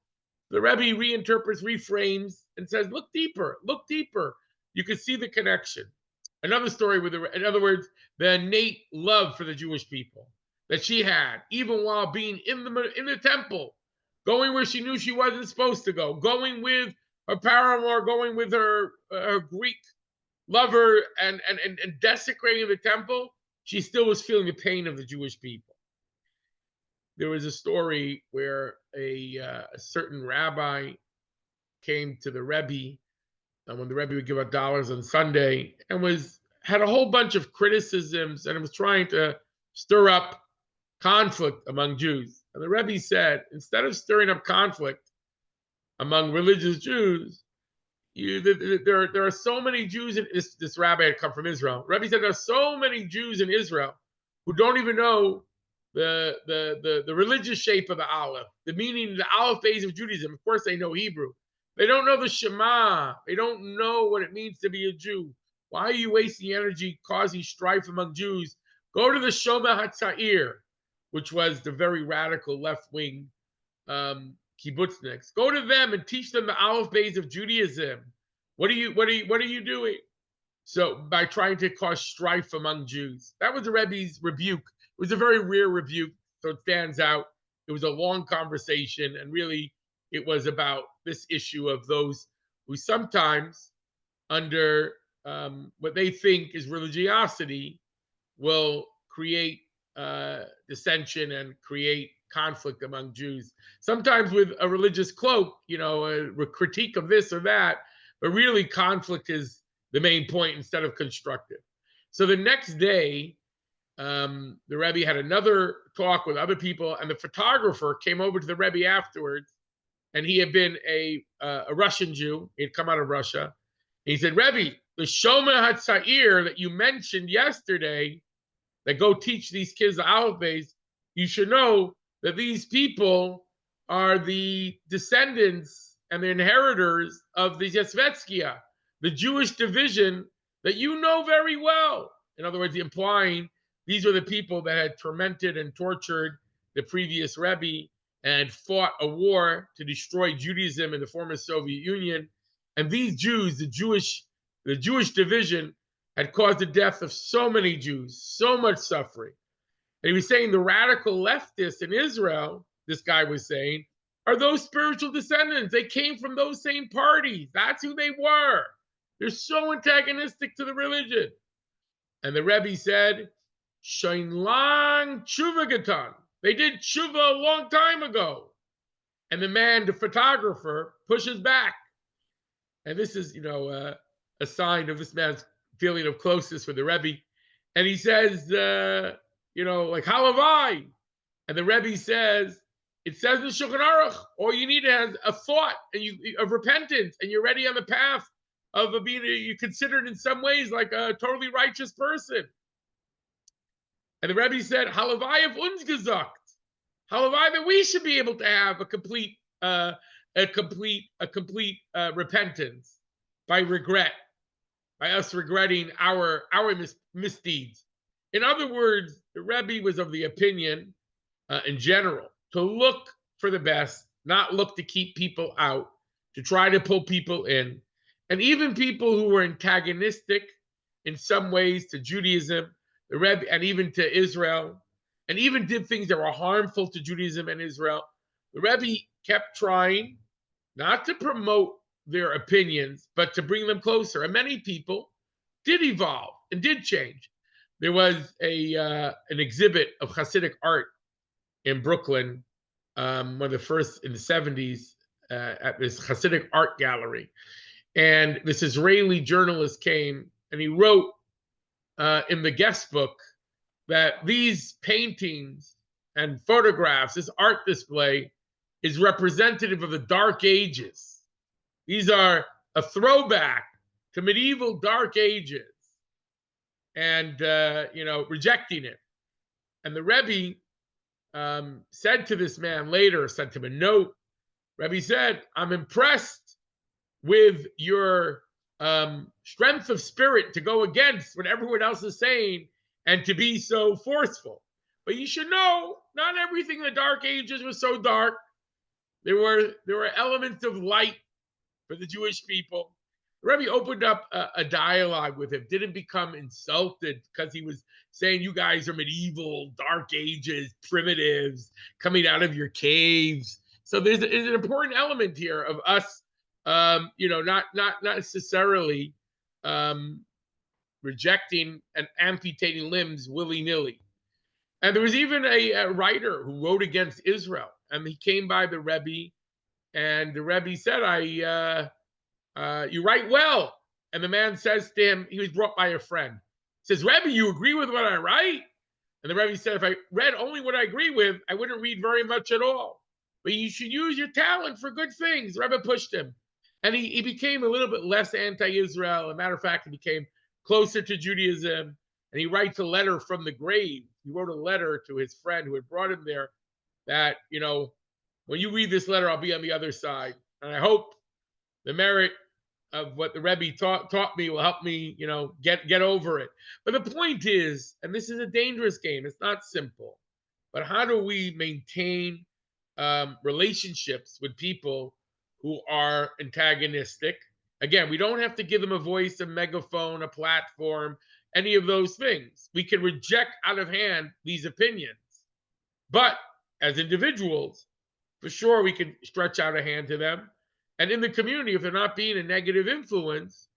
The Rebbe reinterprets, reframes, and says, look deeper, look deeper. You can see the connection. Another story with, in other words, the innate love for the Jewish people that she had, even while being in the temple, going where she knew she wasn't supposed to go, going with her paramour, going with her Greek lover, and desecrating the temple. She still was feeling the pain of the Jewish people. There was a story where a certain rabbi came to the Rebbe, and when the Rebbe would give out dollars on Sunday, and had a whole bunch of criticisms, and was trying to stir up conflict among Jews. And the Rebbe said, instead of stirring up conflict among religious Jews, there are so many Jews in this rabbi had come from Israel. Rebbe said there are so many Jews in Israel who don't even know the religious shape of the Aleph, the meaning, the Aleph base of Judaism. Of course, they know Hebrew. They don't know the Shema. They don't know what it means to be a Jew. Why are you wasting energy causing strife among Jews? Go to the Shomer HaTzair, which was the very radical left-wing kibbutzniks. Go to them and teach them the Aleph base of Judaism. What are you doing? So by trying to cause strife among Jews, that was the Rebbe's rebuke. It was a very rare rebuke, so it stands out. It was a long conversation, and really, it was about this issue of those who sometimes, under what they think is religiosity, will create dissension and create conflict among Jews. Sometimes with a religious cloak, a critique of this or that, but really conflict is the main point instead of constructive. So the next day, the Rebbe had another talk with other people, and the photographer came over to the Rebbe afterwards, and he had been a Russian Jew. He had come out of Russia. And he said, Rebbe, the Shomer HaTzair that you mentioned yesterday, that go teach these kids the Aleph base, you should know that these people are the descendants and the inheritors of the Yesvetskia, the Jewish division that you know very well. In other words, implying these were the people that had tormented and tortured the previous Rebbe and fought a war to destroy Judaism in the former Soviet Union. And these Jews, the Jewish division, had caused the death of so many Jews, so much suffering. And he was saying the radical leftists in Israel, this guy was saying, are those spiritual descendants. They came from those same parties. That's who they were. They're so antagonistic to the religion. And the Rebbe said, Shein lang tshuva getan. They did tshuva a long time ago. And the man, the photographer, pushes back. And this is, a sign of this man's feeling of closeness with the Rebbe. And he says, like, halavai. And the Rebbe says, it says in Shulchan Aruch, all you need is a thought of repentance, and you're ready on the path of being, you're considered in some ways like a totally righteous person. And the Rebbe said, halavai of uns gesagt. Halavai that we should be able to have a complete repentance by regret, by us regretting our misdeeds. In other words, the Rebbe was of the opinion, in general, to look for the best, not look to keep people out, to try to pull people in. And even people who were antagonistic in some ways to Judaism, the Rebbe, and even to Israel, and even did things that were harmful to Judaism and Israel, the Rebbe kept trying not to promote their opinions, but to bring them closer. And many people did evolve and did change. There was an exhibit of Hasidic art in Brooklyn, one of the first in the 70s, at this Hasidic art gallery. And this Israeli journalist came and he wrote in the guest book that these paintings and photographs, this art display, is representative of the Dark Ages. These are a throwback to medieval Dark Ages, and rejecting it. And the Rebbe said to this man later, sent him a note. Rebbe said, I'm impressed with your strength of spirit to go against what everyone else is saying and to be so forceful. But you should know, not everything in the Dark Ages was so dark. There were elements of light for the Jewish people. The Rebbe opened up a dialogue with him, didn't become insulted because he was saying, you guys are medieval, dark ages, primitives, coming out of your caves. So there's an important element here of us, not necessarily rejecting and amputating limbs willy-nilly. And there was even a writer who wrote against Israel, and he came by the Rebbe, and the Rebbe said, you write well. And the man says to him, he was brought by a friend. He says, Rebbe, you agree with what I write? And the Rebbe said, if I read only what I agree with, I wouldn't read very much at all. But you should use your talent for good things. The Rebbe pushed him. And he became a little bit less anti-Israel. As a matter of fact, he became closer to Judaism. And he writes a letter from the grave. He wrote a letter to his friend who had brought him there that, when you read this letter, I'll be on the other side. And I hope the merit of what the Rebbe taught me will help me, get over it. But the point is, and this is a dangerous game, it's not simple, but how do we maintain relationships with people who are antagonistic? Again, we don't have to give them a voice, a megaphone, a platform, any of those things. We can reject out of hand these opinions. But as individuals, for sure, we can stretch out a hand to them. And in the community, if they're not being a negative influence,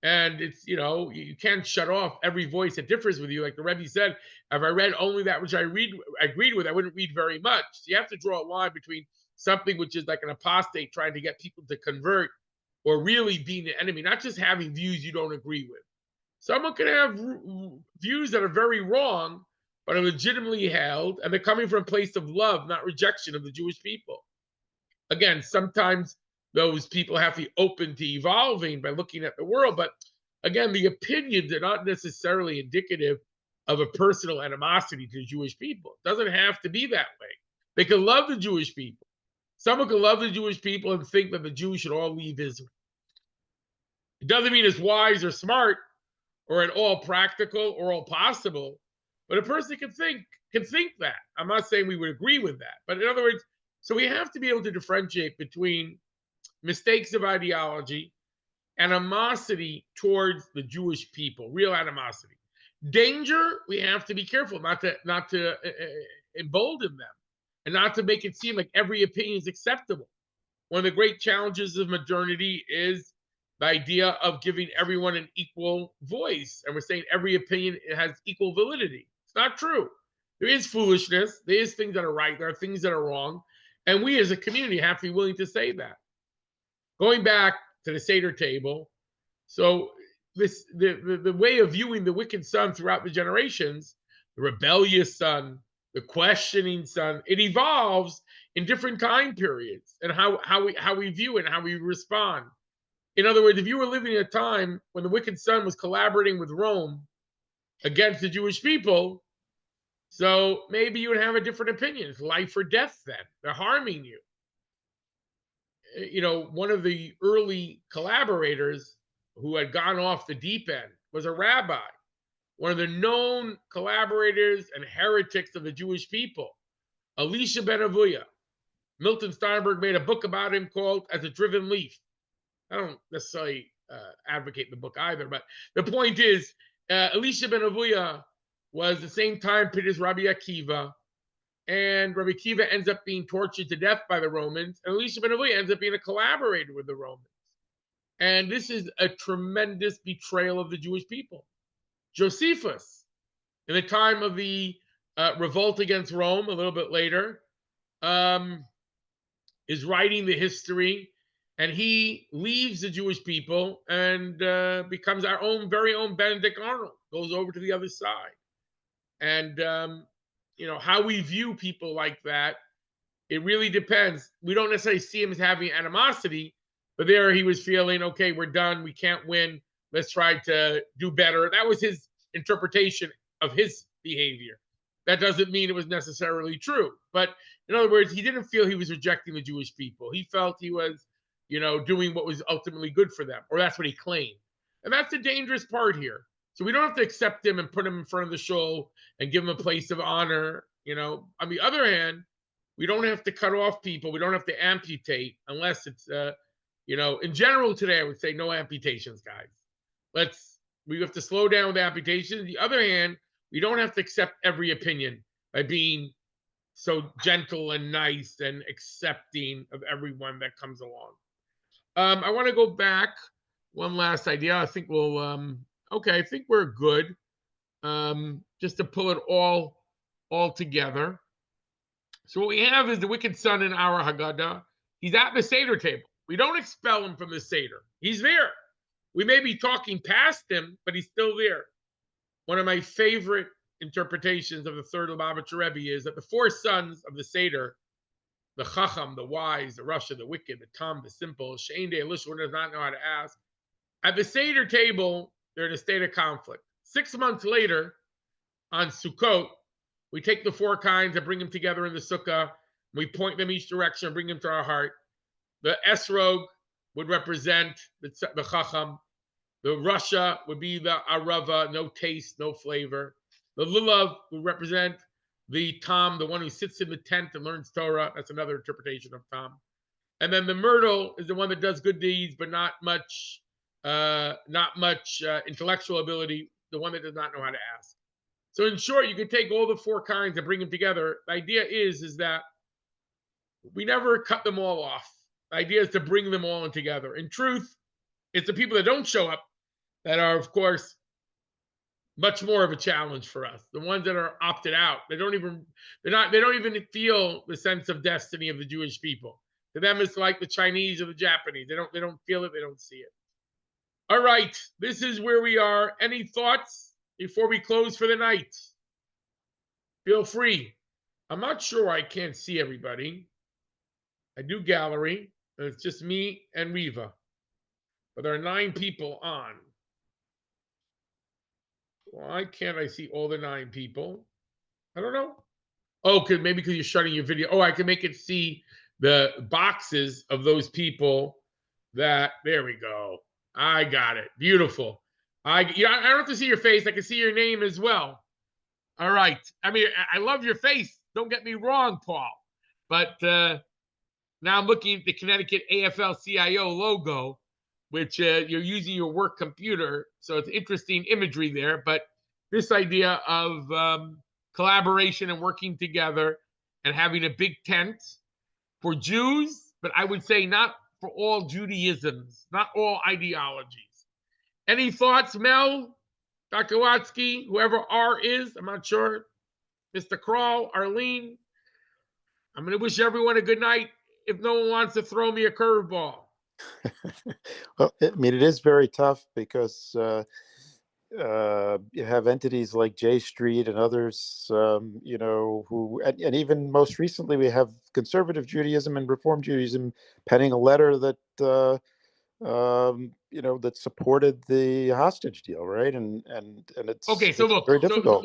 and it's, you can't shut off every voice that differs with you. Like the Rebbe said, if I read only that which I agreed with, I wouldn't read very much. So you have to draw a line between something which is like an apostate trying to get people to convert, or really being an enemy, not just having views you don't agree with. Someone can have views that are very wrong, but are legitimately held, and they're coming from a place of love, not rejection of the Jewish people. Again, sometimes those people have to be open to evolving by looking at the world. But again, the opinions are not necessarily indicative of a personal animosity to the Jewish people. It doesn't have to be that way. They can love the Jewish people. Someone can love the Jewish people and think that the Jews should all leave Israel. It doesn't mean it's wise or smart or at all practical or all possible, but a person can think that. I'm not saying we would agree with that, but in other words, so we have to be able to differentiate between mistakes of ideology, animosity towards the Jewish people, real animosity. Danger, we have to be careful not to embolden them and not to make it seem like every opinion is acceptable. One of the great challenges of modernity is the idea of giving everyone an equal voice. And we're saying every opinion has equal validity. It's not true. There is foolishness. There is things that are right. There are things that are wrong. And we as a community have to be willing to say that. Going back to the Seder table, so the way of viewing the wicked son throughout the generations, the rebellious son, the questioning son, it evolves in different time periods and how we view it and how we respond. In other words, if you were living at a time when the wicked son was collaborating with Rome against the Jewish people, so maybe you would have a different opinion. It's life or death then. They're harming you. One of the early collaborators who had gone off the deep end was a rabbi, one of the known collaborators and heretics of the Jewish people, Elisha ben Avuya. Milton Steinberg made a book about him called As a Driven Leaf. I don't necessarily advocate the book either, but the point is, Elisha ben Avuya was the same time period as Rabbi Akiva, and Rabbi Akiva ends up being tortured to death by the Romans, and Elisha ben Avuya ends up being a collaborator with the Romans. And this is a tremendous betrayal of the Jewish people. Josephus, in the time of the revolt against Rome, a little bit later, is writing the history, and he leaves the Jewish people and becomes our very own Benedict Arnold, goes over to the other side. And how we view people like that, it really depends. We don't necessarily see him as having animosity, but there he was feeling, okay, we're done, we can't win, let's try to do better. That was his interpretation of his behavior. That doesn't mean it was necessarily true. But in other words, he didn't feel he was rejecting the Jewish people. He felt he was, doing what was ultimately good for them, or that's what he claimed. And that's the dangerous part here. So we don't have to accept him and put him in front of the show and give him a place of honor. On the other hand, we don't have to cut off people. We don't have to amputate unless it's, in general today, I would say no amputations, guys. We have to slow down with amputations. On the other hand, we don't have to accept every opinion by being so gentle and nice and accepting of everyone that comes along. I want to go back. One last idea. I think I think we're good. Just to pull it all together. So what we have is the wicked son in our Haggadah. He's at the Seder table. We don't expel him from the Seder. He's there. We may be talking past him, but he's still there. One of my favorite interpretations of the third Lubavitcher Rebbe is that the four sons of the Seder, the Chacham, the wise, the Rasha, the wicked, the Tam, the simple, Shein de Elisha, who does not know how to ask, at the Seder table, they're in a state of conflict. 6 months later, on Sukkot, we take the four kinds and bring them together in the sukkah. We point them each direction and bring them to our heart. The esrog would represent the chacham. The rasha would be the arava, no taste, no flavor. The lulav would represent the tam, the one who sits in the tent and learns Torah. That's another interpretation of tam. And then the myrtle is the one that does good deeds, but not much intellectual ability. The one that does not know how to ask. So in short, you could take all the four kinds and bring them together. The idea is that we never cut them all off. The idea is to bring them all in together. In truth, it's the people that don't show up that are, of course, much more of a challenge for us. The ones that are opted out, they don't even feel the sense of destiny of the Jewish people. To them, it's like the Chinese or the Japanese. They don't feel it, they don't see it. All right, this is where we are. Any thoughts before we close for the night? Feel free. I'm not sure, I can't see everybody. I do gallery, and it's just me and Riva. But there are 9 people on. Why can't I see all the 9 people? I don't know. Oh, maybe because you're shutting your video. Oh, I can make it see the boxes of those people there we go. I got it. Beautiful. I don't have to see your face. I can see your name as well. All right. I mean, I love your face. Don't get me wrong, Paul. But now I'm looking at the Connecticut AFL-CIO logo, which you're using your work computer. So it's interesting imagery there. But this idea of collaboration and working together and having a big tent for Jews, but I would say not for all Judaisms, not all ideologies. Any thoughts, Mel, Dr. Watsky, whoever R is? I'm not sure. Mr. Kroll, Arlene. I'm going to wish everyone a good night if no one wants to throw me a curveball. Well, I mean, it is very tough because you have entities like J Street and others, who, and even most recently, we have conservative Judaism and Reform Judaism penning a letter that, that supported the hostage deal, right? And it's okay. So look, very difficult.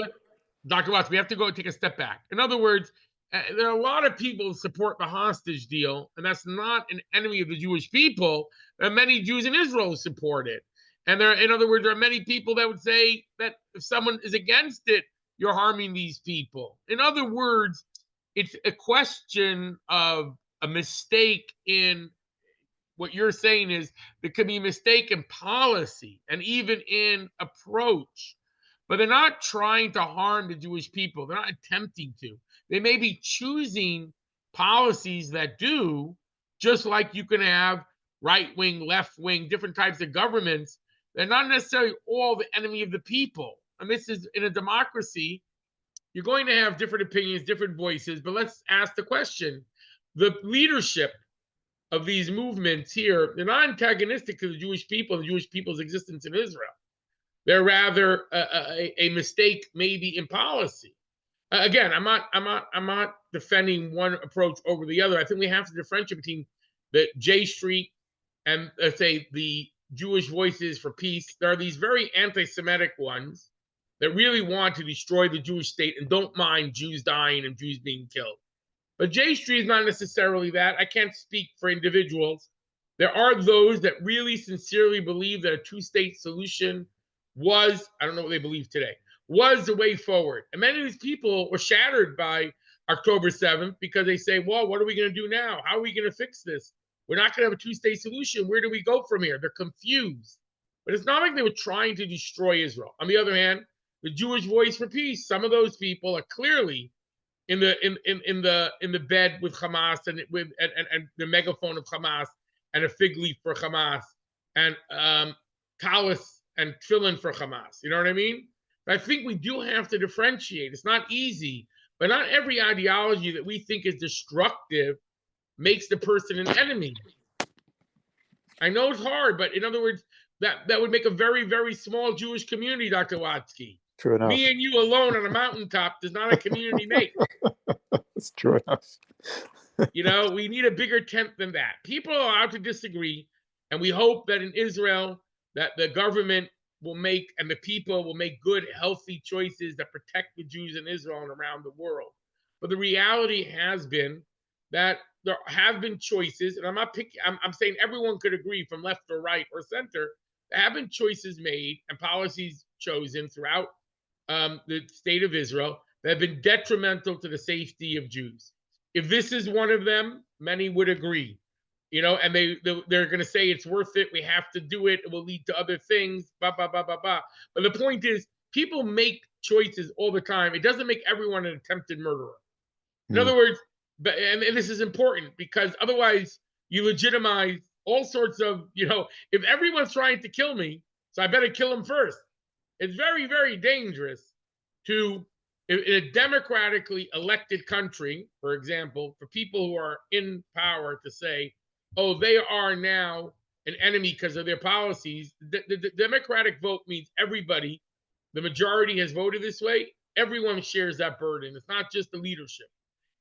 Dr. Watts, we have to go take a step back. In other words, there are a lot of people who support the hostage deal, and that's not an enemy of the Jewish people. There are many Jews in Israel who support it. And in other words, there are many people that would say that if someone is against it, you're harming these people. In other words, it's a question of a mistake in what you're saying is there could be a mistake in policy and even in approach. But they're not trying to harm the Jewish people. They're not attempting to. They may be choosing policies that do, just like you can have right-wing, left-wing, different types of governments. They're not necessarily all the enemy of the people. And this is, in a democracy, you're going to have different opinions, different voices, but let's ask the question. The leadership of these movements here, they're not antagonistic to the Jewish people, the Jewish people's existence in Israel. They're rather a mistake maybe in policy. Again, I'm not defending one approach over the other. I think we have to differentiate between the J Street and, let's say, the Jewish Voices for Peace. There are these very anti-Semitic ones that really want to destroy the Jewish state and don't mind Jews dying and Jews being killed. But J Street is not necessarily that. I can't speak for individuals. There are those that really sincerely believe that a two-state solution was, I don't know what they believe today, was the way forward. And many of these people were shattered by October 7th because they say, well, what are we going to do now? How are we going to fix this? We're not going to have a two-state solution. Where do we go from here? They're confused. But it's not like they were trying to destroy Israel. On the other hand, the Jewish Voice for Peace, some of those people are clearly in the bed with Hamas and with and the megaphone of Hamas and a fig leaf for Hamas and talis and tefillin for Hamas. You know what I mean? But I think we do have to differentiate. It's not easy, but not every ideology that we think is destructive makes the person an enemy. I know it's hard, but in other words, that would make a very, very small Jewish community, Dr. Watsky. True enough. Me and you alone on a mountaintop does not a community make. It's true enough. You know, we need a bigger tent than that. People are allowed to disagree, and we hope that in Israel, that the government will make and the people will make good, healthy choices that protect the Jews in Israel and around the world. But the reality has been that there have been choices, and I'm not picking. I'm saying everyone could agree from left or right or center. There have been choices made and policies chosen throughout the state of Israel that have been detrimental to the safety of Jews. If this is one of them, many would agree, you know, and they're going to say it's worth it. We have to do it. It will lead to other things. Blah, blah, blah, blah, blah. But the point is, people make choices all the time. It doesn't make everyone an attempted murderer. In other words, and this is important because otherwise you legitimize all sorts of, you know, if everyone's trying to kill me, so I better kill them first. It's very, very dangerous to, in a democratically elected country, for example, for people who are in power to say, oh, they are now an enemy because of their policies. The democratic vote means everybody, the majority has voted this way. Everyone shares that burden. It's not just the leadership.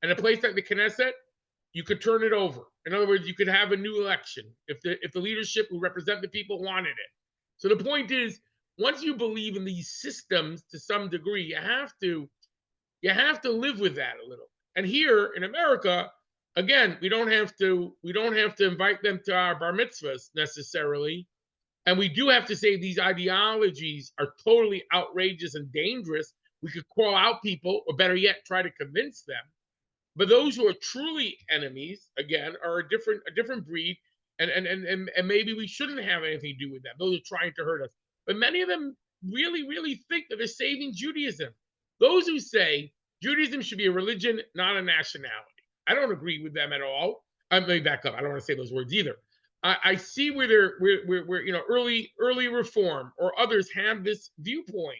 And a place like the Knesset, you could turn it over. In other words, you could have a new election if the leadership who represent the people wanted it. So the point is, once you believe in these systems to some degree, you have to live with that a little. And here in America, again, we don't have to invite them to our bar mitzvahs necessarily. And we do have to say these ideologies are totally outrageous and dangerous. We could call out people, or better yet, try to convince them. But those who are truly enemies, again, are a different breed, and maybe we shouldn't have anything to do with them. Those are trying to hurt us. But many of them really, really think that they're saving Judaism. Those who say Judaism should be a religion, not a nationality. I don't agree with them at all. Let me back up. I don't want to say those words either. I see where you know, early reform or others have this viewpoint.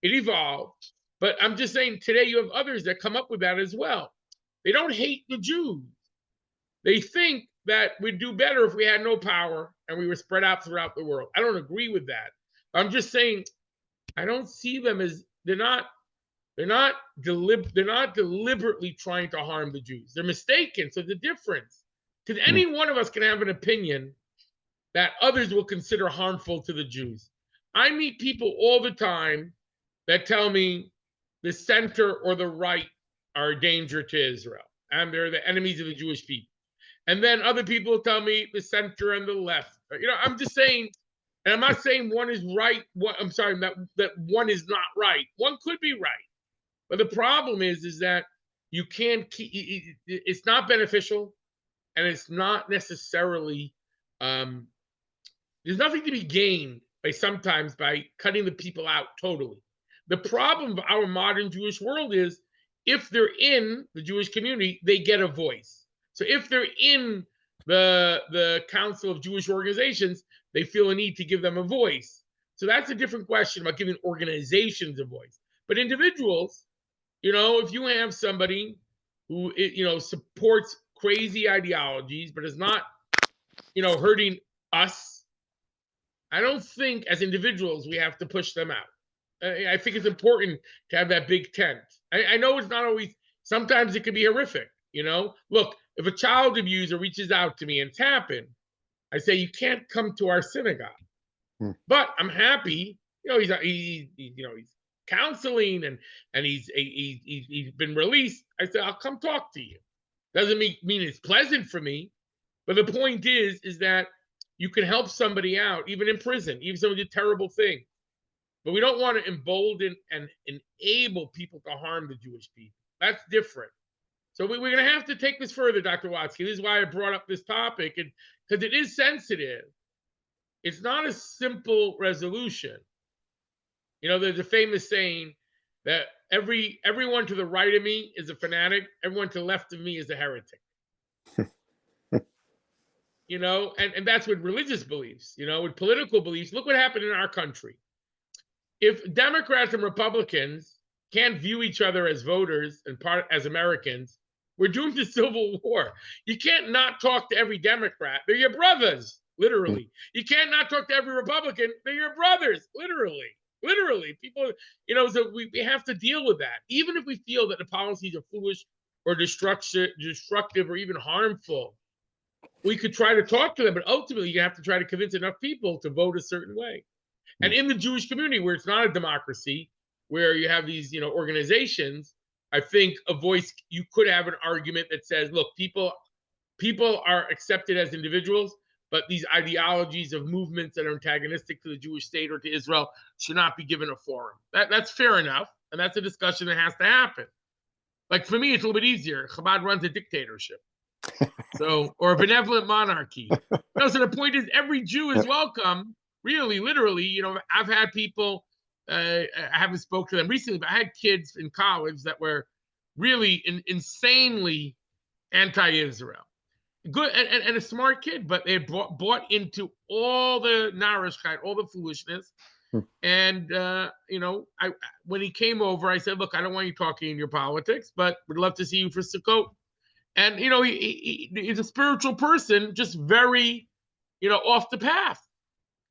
It evolved, but I'm just saying today you have others that come up with that as well. They don't hate the Jews. They think that we'd do better if we had no power and we were spread out throughout the world. I don't agree with that. I'm just saying I don't see them as they're not deliberately trying to harm the Jews. They're mistaken. So the difference, because any one of us can have an opinion that others will consider harmful to the Jews. I meet people all the time that tell me the center or the right are a danger to Israel, and they're the enemies of the Jewish people. And then other people tell me the center and the left. You know, I'm just saying, and I'm not saying one is right. I'm sorry, that one is not right. One could be right. But the problem is that you can't keep, it's not beneficial, and it's not necessarily, there's nothing to be gained by cutting the people out totally. The problem of our modern Jewish world is if they're in the Jewish community, they get a voice. So if they're in the Council of Jewish Organizations, they feel a need to give them a voice. So that's a different question about giving organizations a voice. But individuals, you know, if you have somebody who, you know, supports crazy ideologies, but is not, you know, hurting us, I don't think as individuals we have to push them out. I think it's important to have that big tent. I know it's not always, sometimes it can be horrific, you know? Look, if a child abuser reaches out to me and it's happened, I say, you can't come to our synagogue. But I'm happy, you know, he's counseling and he's been released. I said, I'll come talk to you. Doesn't mean it's pleasant for me, But the point is that you can help somebody out, even in prison, even someone did terrible thing. But we don't want to embolden and enable people to harm the Jewish people. That's different. So we're going to have to take this further, Dr. Watsky. This is why I brought up this topic, and because it is sensitive. It's not a simple resolution. You know, there's a famous saying that everyone to the right of me is a fanatic, everyone to the left of me is a heretic. You know, and that's with religious beliefs, you know, with political beliefs. Look what happened in our country. If Democrats and Republicans can't view each other as voters and as Americans, we're doomed to civil war. You can't not talk to every Democrat. They're your brothers, literally. You can't not talk to every Republican. They're your brothers, literally. Literally. People, you know, so we have to deal with that. Even if we feel that the policies are foolish or destructive or even harmful, we could try to talk to them, but ultimately you have to try to convince enough people to vote a certain way. And in the Jewish community, where it's not a democracy, where you have these, you know, organizations, I think you could have an argument that says, look, people are accepted as individuals, but these ideologies of movements that are antagonistic to the Jewish state or to Israel should not be given a forum. That's fair enough, and that's a discussion that has to happen. Like for me, it's a little bit easier. Chabad runs a dictatorship. So, or a benevolent monarchy. No, so the point is every Jew is welcome, really, literally. You know, I've had people, I haven't spoken to them recently, but I had kids in college that were really insanely anti-Israel. Good, and a smart kid, but they bought into all the narishkeit, all the foolishness. And, you know, when he came over, I said, look, I don't want you talking in your politics, but we'd love to see you for Sukkot. And, you know, he's a spiritual person, just very, you know, off the path,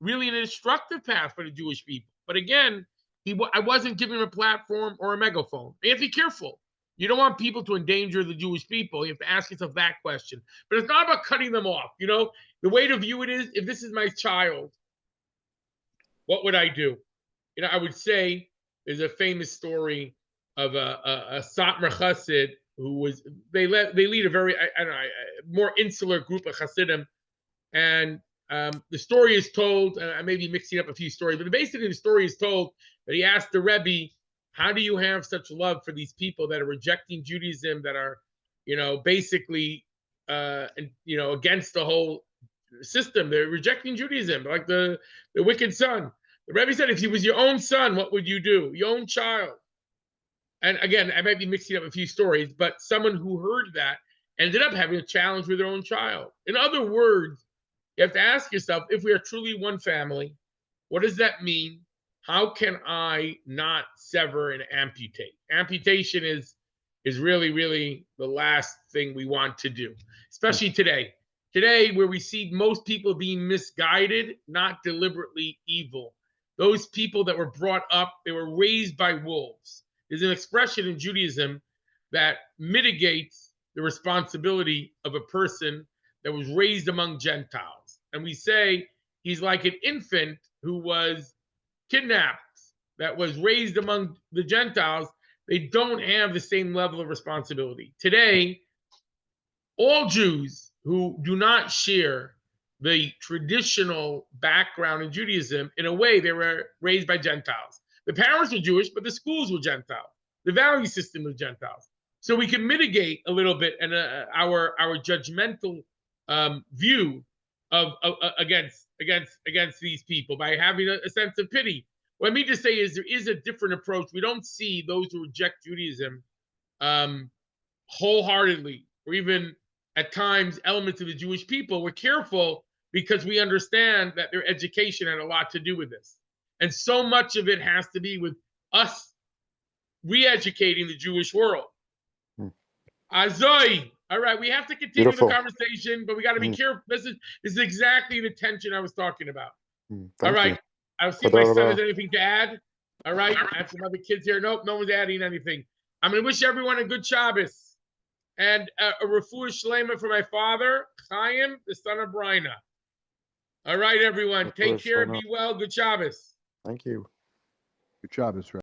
really in a destructive path for the Jewish people. But again, I wasn't giving him a platform or a megaphone. You have to be careful. You don't want people to endanger the Jewish people. You have to ask yourself that question. But it's not about cutting them off. You know, the way to view it is, if this is my child, what would I do? You know, I would say there's a famous story of a Satmar Chassid who was, they lead a very, I don't know, more insular group of Chassidim. And the story is told, I may be mixing up a few stories, but basically the story is told that he asked the Rebbe, how do you have such love for these people that are rejecting Judaism, that are, you know, basically, you know, against the whole system? They're rejecting Judaism, like the wicked son. The Rebbe said, if he was your own son, what would you do? Your own child. And again, I might be mixing up a few stories, but someone who heard that ended up having a challenge with their own child. In other words, you have to ask yourself, if we are truly one family, what does that mean? How can I not sever and amputate? Amputation is really, really the last thing we want to do, especially today. Today, where we see most people being misguided, not deliberately evil. Those people that were brought up, they were raised by wolves. There's an expression in Judaism that mitigates the responsibility of a person that was raised among Gentiles. And we say he's like an infant who was kidnapped, that was raised among the Gentiles. They don't have the same level of responsibility. Today, all Jews who do not share the traditional background in Judaism, in a way, they were raised by Gentiles. The parents were Jewish, but the schools were Gentile. The value system was Gentiles. So we can mitigate a little bit and our judgmental view of against these people by having a sense of pity. What I mean to say is there is a different approach. We don't see those who reject Judaism wholeheartedly, or even at times elements of the Jewish people. We're careful because we understand that their education had a lot to do with this. And so much of it has to be with us re-educating the Jewish world. Azoi. All right, we have to continue the conversation, but we got to be careful. This is exactly the tension I was talking about. All right. I'll see if my son has anything to add. All right. I have some other kids here. Nope, no one's adding anything. I'm going to wish everyone a good Shabbos and a refuah shlema for my father, Chaim, the son of Brina. All right, everyone. Take care. Be well. Good Shabbos. Thank you. Good Shabbos, right?